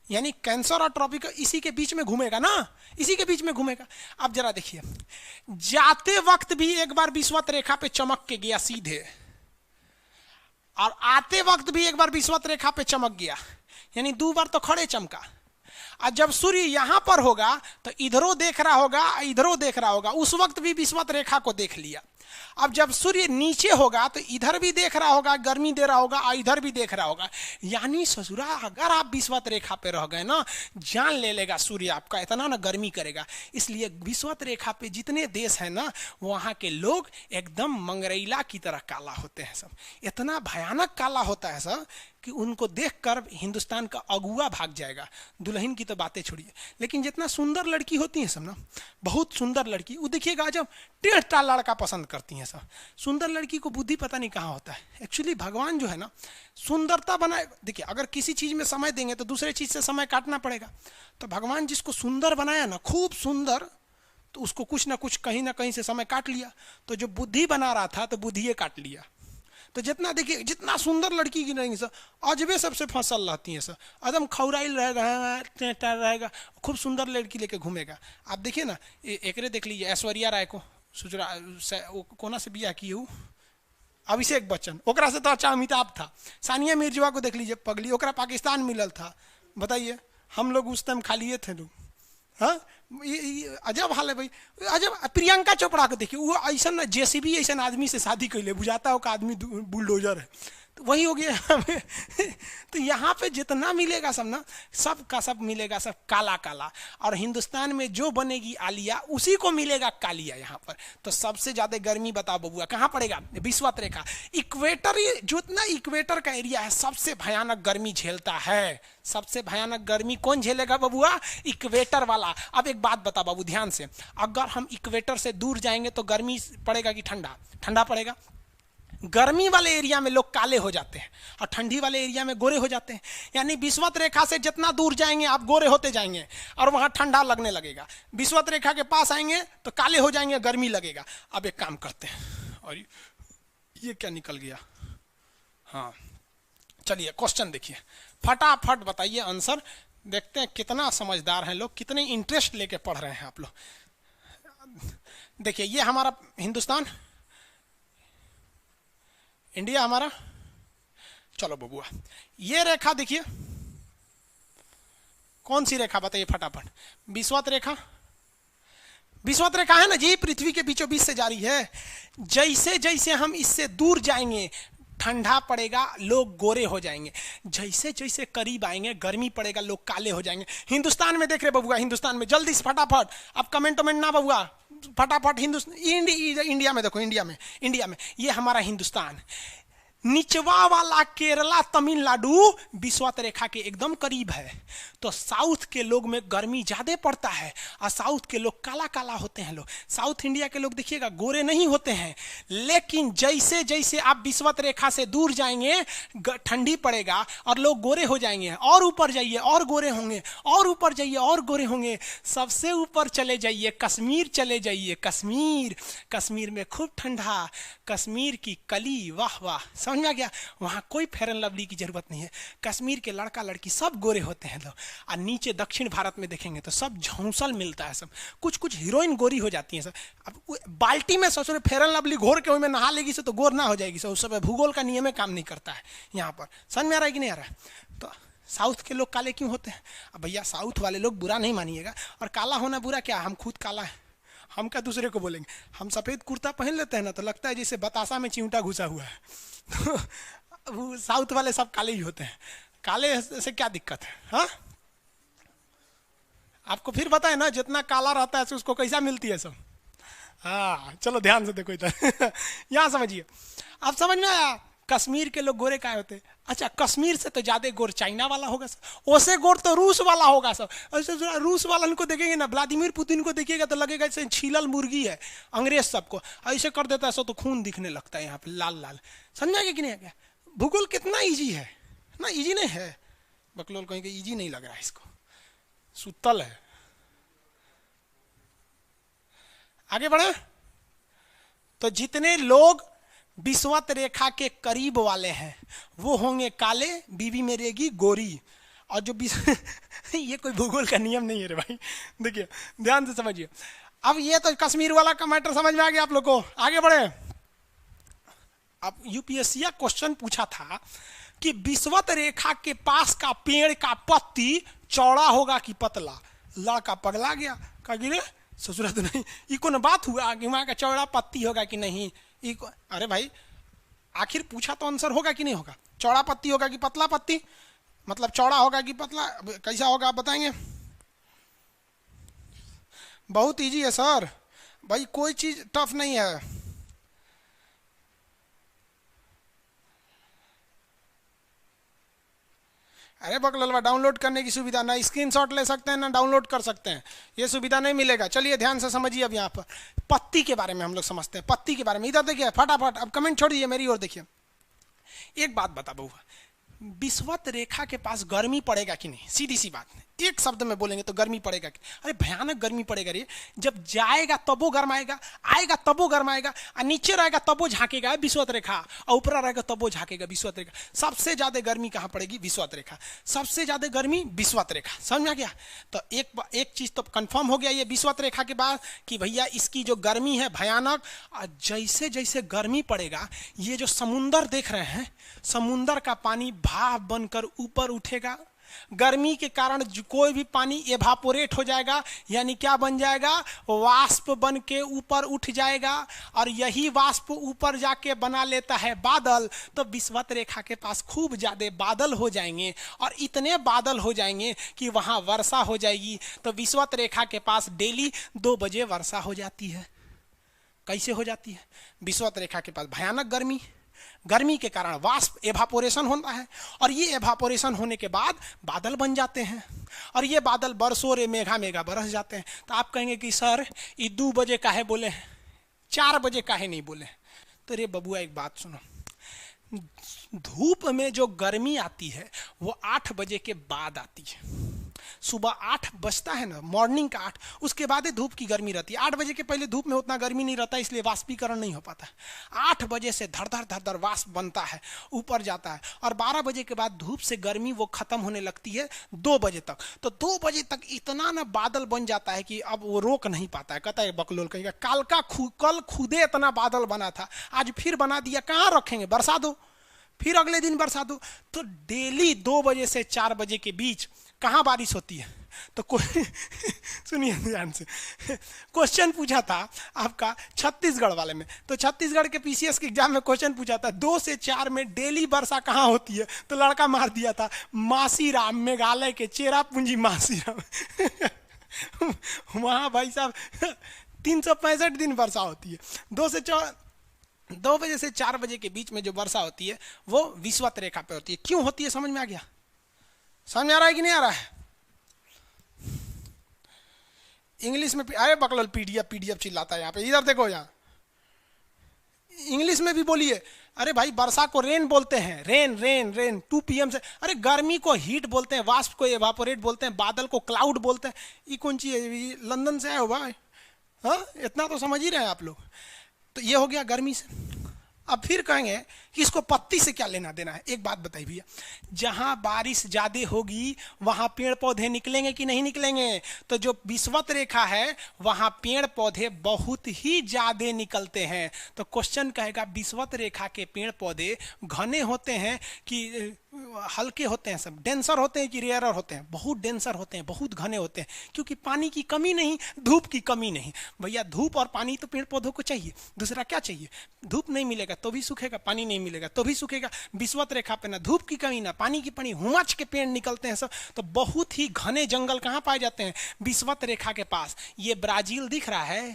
यानी कैंसर और ट्रॉपिकल इसी के बीच में घूमेगा ना, इसी के बीच में घूमेगा। अब जरा देखिए, जाते वक्त भी एक बार विषुवत रेखा पे चमक के गया सीधे, और आते वक्त भी एक बार विषुवत रेखा पे चमक गया, यानी 2 बार तो खड़े चमका। और जब सूर्य यहां पर होगा तो इधरों देख रहा होगा, इधरों देख रहा होगा, उस वक्त भी विषुवत रेखा को देख लिया। अब जब सूर्य नीचे होगा तो इधर भी देख रहा होगा, गर्मी दे रहा होगा, और इधर भी देख रहा होगा। यानी ससुरा अगर आप विषुवत रेखा पे रह गए ना, जान ले लेगा सूर्य आपका, इतना ना गर्मी करेगा। इसलिए विषुवत रेखा पे जितने देश हैं ना, वहां के लोग एकदम मंगरैला की तरह काला होते हैं सब। इतना भयानक काला होता है सब कि उनको देखकर हिंदुस्तान का अगुआ भाग जाएगा। दुल्हन की तो बातें छोड़िए, लेकिन जितना सुंदर लड़की होती है सब ना, बहुत सुंदर लड़की, वो देखिएगा जब टेढ़ा लड़का पसंद करती हैं सब। सुंदर लड़की को बुद्धि पता नहीं कहाँ होता है। एक्चुअली भगवान जो है ना, सुंदरता बनाए। देखिए अगर किसी चीज में समय देंगे तो दूसरे चीज से समय काटना पड़ेगा। तो भगवान जिसको सुंदर बनाया ना, खूब सुंदर, तो उसको कुछ ना कुछ कहीं ना कहीं से समय काट लिया। तो जो बुद्धि बना रहा था तो बुद्धि काट लिया। तो जितना देखिए, जितना सुंदर लड़की की रहेंगी सर, अजबे सबसे फसल रहती है सर, एकदम खौराइल रहेगा, खूब सुंदर लड़की लेके घूमेगा। आप देखिए ना, एकरे देख लीजिए, ऐश्वर्या राय को, सुजरा से कोना से बिया की हूँ, अभिषेक बच्चन, ओकरा से तो अच्छा अमिताभ था। सानिया मिर्जा को देख लीजिए, पगली, ओकरा पाकिस्तान मिलल था। बताइए, हम लोग उस टाइम खालिए थे लोग। हाँ, ये अजब हाल है भाई, अजब। प्रियंका चोपड़ा को देखिए, वो ऐसा ना जेसीबी ऐसा आदमी से शादी कैले, बुझाता हो का आदमी बुलडोजर है, तो वही हो गया हमें। तो यहाँ पे जितना मिलेगा सब ना, सब का सब मिलेगा, सब काला काला। और हिंदुस्तान में जो बनेगी आलिया, उसी को मिलेगा कालिया यहाँ पर। तो सबसे ज्यादा गर्मी बताओ बबुआ कहाँ पड़ेगा? विषुवत रेखा, इक्वेटर, जितना इक्वेटर का एरिया है सबसे भयानक गर्मी झेलता है। सबसे भयानक गर्मी कौन झेलेगा बबुआ? इक्वेटर वाला। अब एक बात बता बाबू ध्यान से, अगर हम इक्वेटर से दूर जाएंगे तो गर्मी पड़ेगा कि ठंडा? ठंडा पड़ेगा। गर्मी वाले एरिया में लोग काले हो जाते हैं और ठंडी वाले एरिया में गोरे हो जाते हैं। यानी विषुवत रेखा से जितना दूर जाएंगे आप गोरे होते जाएंगे और वहां ठंडा लगने लगेगा। विषुवत रेखा के पास आएंगे तो काले हो जाएंगे, गर्मी लगेगा। अब एक काम करते हैं, और ये क्या निकल गया? हाँ चलिए, क्वेश्चन देखिए, फटाफट बताइए आंसर। देखते हैं कितना समझदार हैं लोग, कितने इंटरेस्ट लेके पढ़ रहे हैं आप लोग। देखिए, ये हमारा हिंदुस्तान, इंडिया हमारा। चलो बबुआ, ये रेखा देखिए, कौन सी रेखा बताइए फटाफट? विषुवत रेखा। विषुवत रेखा है ना जी, पृथ्वी के बीचों बीच से जारी है। जैसे जैसे हम इससे दूर जाएंगे ठंडा पड़ेगा, लोग गोरे हो जाएंगे। जैसे जैसे करीब आएंगे गर्मी पड़ेगा, लोग काले हो जाएंगे। हिंदुस्तान में देख रहे बबुआ, हिंदुस्तान में जल्दी से फटाफट, अब कमेंट वमेंट ना बबुआ, फटाफट हिंदुस्तान, इंडिया में देखो, इंडिया में ये हमारा हिंदुस्तान। निचवा वाला केरला, तमिलनाडु विषुवत रेखा के एकदम करीब है। तो साउथ के लोग में गर्मी ज्यादा पड़ता है और साउथ के लोग काला काला होते हैं। लोग साउथ इंडिया के लोग देखिएगा गोरे नहीं होते हैं। लेकिन जैसे जैसे आप विषुवत रेखा से दूर जाएंगे ठंडी पड़ेगा और लोग गोरे हो जाएंगे। और ऊपर जाइए और गोरे होंगे, और ऊपर जाइए और गोरे होंगे। सबसे ऊपर चले जाइए, कश्मीर चले जाइए। कश्मीर में खूब ठंडा, कश्मीर की कली, वाह वाह, समझ में आ गया? वहां कोई फेयर एंड लवली की जरूरत नहीं है। कश्मीर के लड़का लड़की सब गोरे होते हैं लोग। और नीचे दक्षिण भारत में देखेंगे तो सब झौंसल मिलता है, सब कुछ कुछ हीरोइन गोरी हो जाती हैं सब। अब बाल्टी में सोच रहे फेयर एंड लवली घोर के में नहा लेगी से तो गोर ना हो जाएगी। उस समय भूगोल का नियम काम नहीं करता है यहाँ पर। समझ में आ रहा है कि नहीं आ रहा है? तो साउथ के लोग काले क्यों होते हैं? अब भैया साउथ वाले लोग बुरा नहीं मानिएगा, और काला होना बुरा क्या? हम खुद काला है, हम क्या दूसरे को बोलेंगे? हम सफेद कुर्ता पहन लेते हैं ना तो लगता है जैसे बतासा में चिमटा घुसा हुआ है। तो साउथ वाले सब काले ही होते हैं। काले से क्या दिक्कत है? हाँ, आपको फिर बताए ना, जितना काला रहता है उसको कैसा मिलती है सब। हाँ चलो ध्यान से देखो इधर। यहाँ समझिए, आप समझ में आया? कश्मीर के लोग गोरे काय होते? अच्छा, कश्मीर से तो ज्यादा गोर चाइना वाला होगा सर, ओसे गोर तो रूस वाला होगा सर। ऐसे रूस वाला को देखेंगे ना, व्लादिमीर पुतिन को देखिएगा तो लगेगा जैसे छीलल मुर्गी है। अंग्रेज सबको ऐसे कर देता है सो तो खून दिखने लगता है यहाँ पे लाल लाल। समझा कि नहीं? क्या भूगोल कितना इजी है ना? इजी नहीं है, बकलोल कहेंगे इजी नहीं लग रहा है इसको, सुतल है। आगे बढ़े तो जितने लोग विषुवत रेखा के करीब वाले हैं वो होंगे काले, बीवी में रहेगी गोरी। और जो ये कोई भूगोल का नियम नहीं है रे भाई, देखिए ध्यान से समझिए। अब ये तो कश्मीर वाला का मैटर समझ में आ गया आप लोग को। आगे बढ़े, अब यूपीएससी क्वेश्चन पूछा था कि विषुवत रेखा के पास का पेड़ का पत्ती चौड़ा होगा कि पतला? लड़का पगला गया, कहा गिरे ससुरा तो नहीं, ये कौन बात हुआ कि वहां का चौड़ा पत्ती होगा कि नहीं? अरे भाई आखिर पूछा तो आंसर होगा कि नहीं होगा? चौड़ा पत्ती होगा कि पतला पत्ती? मतलब चौड़ा होगा कि पतला, कैसा होगा आप बताएंगे? बहुत इजी है सर भाई, कोई चीज टफ नहीं है। अरे बकललवा, डाउनलोड करने की सुविधा ना, स्क्रीनशॉट ले सकते हैं ना डाउनलोड कर सकते हैं, ये सुविधा नहीं मिलेगा। चलिए ध्यान से समझिए। अब यहाँ पर पत्ती के बारे में हम लोग समझते हैं, पत्ती के बारे में। इधर देखिए फटाफट, अब कमेंट छोड़ दीजिए, मेरी ओर देखिए। एक बात बता बउआ, विषुवत रेखा के पास गर्मी पड़ेगा कि नहीं, सीधी सी बात है, एक शब्द में बोलेंगे तो गर्मी पड़ेगा कि, अरे भयानक गर्मी पड़ेगा रे। जब जाएगा तबो गर्माएगा, आएगा तबो गर्माएगा, और नीचे रहेगा तबो झांकेगा विषुवत रेखा, और ऊपर रहेगा तबो झांकेगा विषुवत रेखा। सबसे ज्यादा गर्मी कहाँ पड़ेगी? विषुवत रेखा। सबसे ज्यादा गर्मी विषुवत रेखा। समझ में आ गया? तो एक चीज तो कंफर्म हो गया ये विषुवत रेखा के बाद कि भैया इसकी जो गर्मी है भयानक। और जैसे जैसे गर्मी पड़ेगा, ये जो समुंदर देख रहे हैं, समुंदर का पानी भाप बनकर ऊपर उठेगा। गर्मी के कारण कोई भी पानी एवापोरेट हो जाएगा, यानी क्या बन जाएगा? वाष्प बन के ऊपर उठ जाएगा, और यही वाष्प ऊपर जाके बना लेता है बादल। तो विषुवत रेखा के पास खूब ज्यादा बादल हो जाएंगे, और इतने बादल हो जाएंगे कि वहां वर्षा हो जाएगी। तो विषुवत रेखा के पास डेली 2 बजे वर्षा हो जाती है। कैसे हो जाती है? विषुवत रेखा के पास भयानक गर्मी, गर्मी के कारण वाष्प एवापोरेशन होता है, और ये एवापोरेशन होने के बाद बादल बन जाते हैं, और ये बादल बरसों रे मेघा मेघा बरस जाते हैं। तो आप कहेंगे कि सर ये 2 बजे काहे बोले हैं, 4 बजे काहे नहीं बोले? तो रे बबुआ एक बात सुनो, धूप में जो गर्मी आती है वो 8 बजे के बाद आती है। सुबह 8 बजता है ना, मॉर्निंग का 8, उसके बाद ही धूप की गर्मी रहती है। 8 बजे के पहले धूप में उतना गर्मी नहीं रहता, इसलिए वाष्पीकरण नहीं हो पाता। 8 बजे से धड़ धड़ धड़ धड़ वाष्प बनता है, ऊपर जाता है, और 12 बजे के बाद धूप से गर्मी वो खत्म होने लगती है 2 बजे तक। तो 2 बजे तक इतना ना बादल बन जाता है कि अब वो रोक नहीं पाता है। कहता है बकलोल कहेगा कल खुदे इतना बादल बना था, आज फिर बना दिया, कहाँ रखेंगे? बरसा दो, फिर अगले दिन बरसा दो। तो डेली 2 बजे से 4 बजे के बीच कहाँ बारिश होती है? तो कोई सुनिए ध्यान से, क्वेश्चन पूछा था आपका छत्तीसगढ़ वाले में, तो छत्तीसगढ़ के पीसीएस के एग्जाम में क्वेश्चन पूछा था 2 से 4 में डेली वर्षा कहाँ होती है? तो लड़का मार दिया था मासीराम, मेघालय के चेरापूंजी मासीराम वहाँ भाई साहब 365 दिन वर्षा होती है। 2 बजे से 4 बजे के बीच में जो वर्षा होती है वो विषुवत रेखा पे होती है। क्यों होती है? समझ में आ गया? समझ में आ रहा है कि नहीं आ रहा है? इंग्लिश में अरे बकलोल पीडीएफ चिल्लाता है यहाँ पे, इधर देखो, यहाँ इंग्लिश में भी बोलिए। अरे भाई वर्षा को रेन बोलते हैं, रेन 2 PM से। अरे गर्मी को हीट बोलते हैं, वाष्प को एवापोरेट बोलते हैं, बादल को क्लाउड बोलते हैं। ये कौन सी है? लंदन से आए हो भाई? हाँ, इतना तो समझ ही रहे हैं आप लोग। तो ये हो गया गर्मी से। अब फिर कहेंगे कि इसको पत्ती से क्या लेना देना है? एक बात बताइए भैया, जहां बारिश ज्यादा होगी वहां पेड़ पौधे निकलेंगे कि नहीं निकलेंगे? तो जो विषुवत रेखा है वहां पेड़ पौधे बहुत ही ज्यादा निकलते हैं। तो क्वेश्चन कहेगा विषुवत रेखा के पेड़ पौधे घने होते हैं कि हल्के होते हैं? सब डेंसर होते हैं कि रेयरर होते हैं? बहुत डेंसर होते हैं, बहुत घने होते हैं, क्योंकि पानी की कमी नहीं, धूप की कमी नहीं। भैया धूप और पानी तो पेड़ पौधों को चाहिए, दूसरा क्या चाहिए? धूप नहीं मिलेगा तो भी सूखेगा, पानी नहीं मिलेगा तो भी सूखेगा। विषुवत रेखा पे ना धूप की कमी ना पानी की कमी, हुमच के पेड़ निकलते हैं सब। तो बहुत ही घने जंगल कहाँ पाए जाते हैं? विषुवत रेखा के पास। ये ब्राजील दिख रहा है,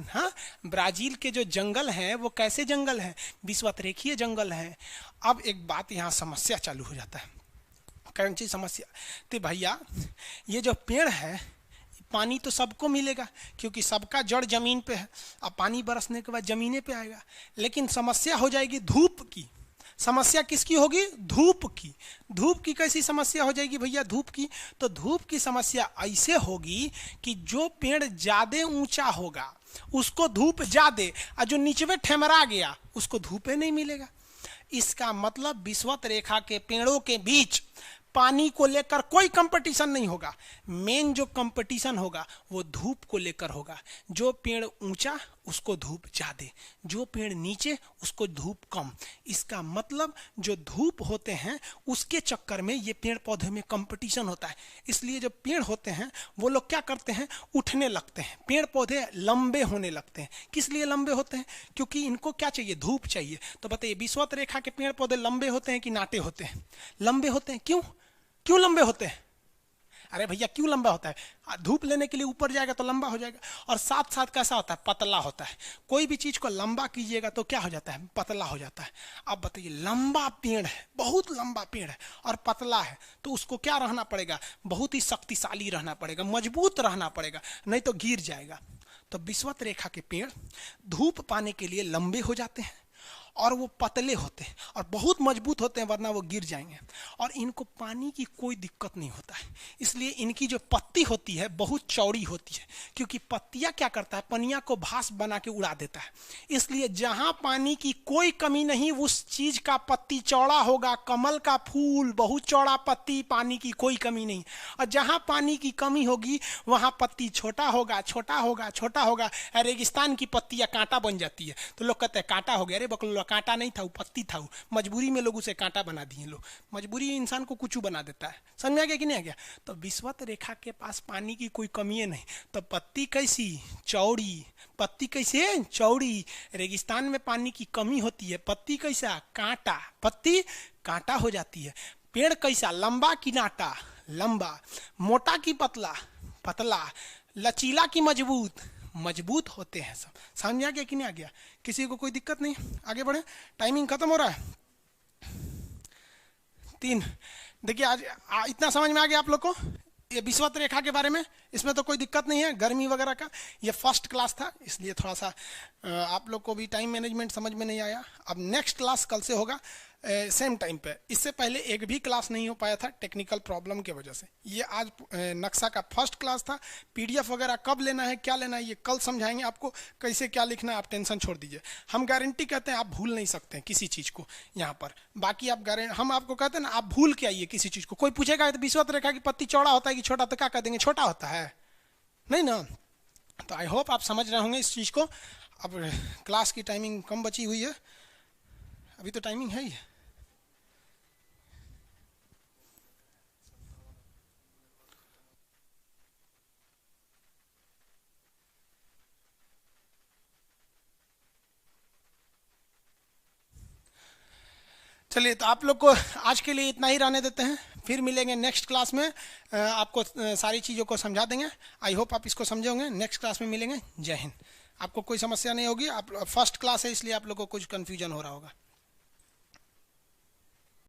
हाँ, ब्राजील के जो जंगल हैं वो कैसे जंगल हैं? विषुवत रेखीय जंगल हैं। अब एक बात यहाँ समस्या चालू हो जाता है। कौन सी समस्या? तो भैया ये जो पेड़ है पानी तो सबको मिलेगा, क्योंकि सबका जड़ जमीन पे है, अब पानी बरसने के बाद जमीने पे आएगा। लेकिन समस्या हो जाएगी धूप की। समस्या किसकी होगी? धूप की। धूप की कैसी समस्या हो जाएगी भैया? धूप की तो धूप की समस्या ऐसे होगी कि जो पेड़ ज्यादा ऊंचा होगा उसको धूप ज्यादा, और जो नीचे ठेमरा गया उसको धूपे नहीं मिलेगा। इसका मतलब विषुवत रेखा के पेड़ों के बीच पानी को लेकर कोई कंपटीशन नहीं होगा। मेन जो कंपटीशन होगा वो धूप को लेकर होगा। जो पेड़ ऊंचा उसको धूप ज्यादा, जो पेड़ नीचे उसको धूप कम। इसका मतलब जो धूप होते हैं उसके चक्कर में ये पेड़ पौधे में कंपटीशन होता है। इसलिए जो पेड़ होते हैं वो लोग क्या करते हैं? उठने लगते हैं, पेड़ पौधे लंबे होने लगते हैं। किस लिए लंबे होते हैं? क्योंकि इनको क्या चाहिए? धूप चाहिए। तो बताइए विषुवत रेखा के पेड़ पौधे लंबे होते हैं कि नाटे होते हैं? लंबे होते हैं। क्यों लंबे होते हैं? अरे भैया क्यों लंबा होता है? धूप लेने के लिए ऊपर जाएगा तो लंबा हो जाएगा, और साथ साथ कैसा होता है? पतला होता है। कोई भी चीज को लंबा कीजिएगा तो क्या हो जाता है? पतला हो जाता है। अब बताइए लंबा पेड़ है, बहुत लंबा पेड़ है और पतला है, तो उसको क्या रहना पड़ेगा? बहुत ही शक्तिशाली रहना पड़ेगा, मजबूत रहना पड़ेगा, नहीं तो गिर जाएगा। तो विषुवत रेखा के पेड़ धूप पाने के लिए लंबे हो जाते हैं, और वो पतले होते हैं और बहुत मजबूत होते हैं, वरना वो गिर जाएंगे। और इनको पानी की कोई दिक्कत नहीं होता है, इसलिए इनकी जो पत्ती होती है बहुत चौड़ी होती है, क्योंकि पत्तियां क्या करता है, पनिया को भास बना के उड़ा देता है। इसलिए जहां पानी की कोई कमी नहीं उस चीज का पत्ती चौड़ा होगा। कमल का फूल बहुत चौड़ा पत्ती, पानी की कोई कमी नहीं। और जहां पानी की कमी होगी वहां पत्ती छोटा होगा, छोटा होगा, छोटा होगा। रेगिस्तान की पत्तियां कांटा बन जाती है, तो लोग कहते हैं कांटा हो गया। अरे बकलो, कांटा नहीं था, वो पत्ती था। वो मजबूरी में लोग उसे कांटा बना दिए। लोग मजबूरी इंसान को कुछ बना देता है। समझ में आ गया कि नहीं आ गया? तो विषुवत रेखा के पास पानी की कोई कमी है नहीं, तो पत्ती कैसी, चौड़ी। पत्ती कैसे, चौड़ी। रेगिस्तान में पानी की कमी होती है, पत्ती कैसा, कांटा। पत्ती कांटा हो जाती है। पेड़ कैसा, लंबा की नाटा, लंबा। मोटा की पतला, पतला। लचीला की मजबूत, मजबूत होते हैं सब। समझ आ गया कि नहीं आ गया? किसी को कोई दिक्कत नहीं? आगे बढ़े, टाइमिंग खत्म हो रहा है। 3 देखिए आज इतना समझ में आ गया आप लोग को ये विषुवत रेखा के बारे में। इसमें तो कोई दिक्कत नहीं है गर्मी वगैरह का। ये फर्स्ट क्लास था, इसलिए थोड़ा सा आप लोग को भी टाइम मैनेजमेंट समझ में नहीं आया। अब नेक्स्ट क्लास कल से होगा सेम टाइम पे। इससे पहले एक भी क्लास नहीं हो पाया था टेक्निकल प्रॉब्लम की वजह से। ये आज नक्शा का फर्स्ट क्लास था। पीडीएफ वगैरह कब लेना है, क्या लेना है, ये कल समझाएंगे आपको। कैसे क्या लिखना है आप टेंशन छोड़ दीजिए। हम गारंटी कहते हैं आप भूल नहीं सकते हैं किसी चीज़ को यहाँ पर। बाकी आप हम आपको कहते हैं ना, आप भूल के आइए किसी चीज़ को। कोई पूछेगा तो विषुवत रेखा की पत्ती चौड़ा होता है कि छोटा, तो क्या कह देंगे, छोटा होता है, नहीं ना। तो आई होप आप समझ रहे होंगे इस चीज़ को। अब क्लास की टाइमिंग कम बची हुई है, अभी तो टाइमिंग है ही। चलिए, तो आप लोग को आज के लिए इतना ही रहने देते हैं, फिर मिलेंगे नेक्स्ट क्लास में। आपको सारी चीज़ों को समझा देंगे। आई होप आप इसको समझे होंगे। नेक्स्ट क्लास में मिलेंगे। जय हिंद। आपको कोई समस्या नहीं होगी। आप फर्स्ट क्लास है इसलिए आप लोग को कुछ कन्फ्यूजन हो रहा होगा।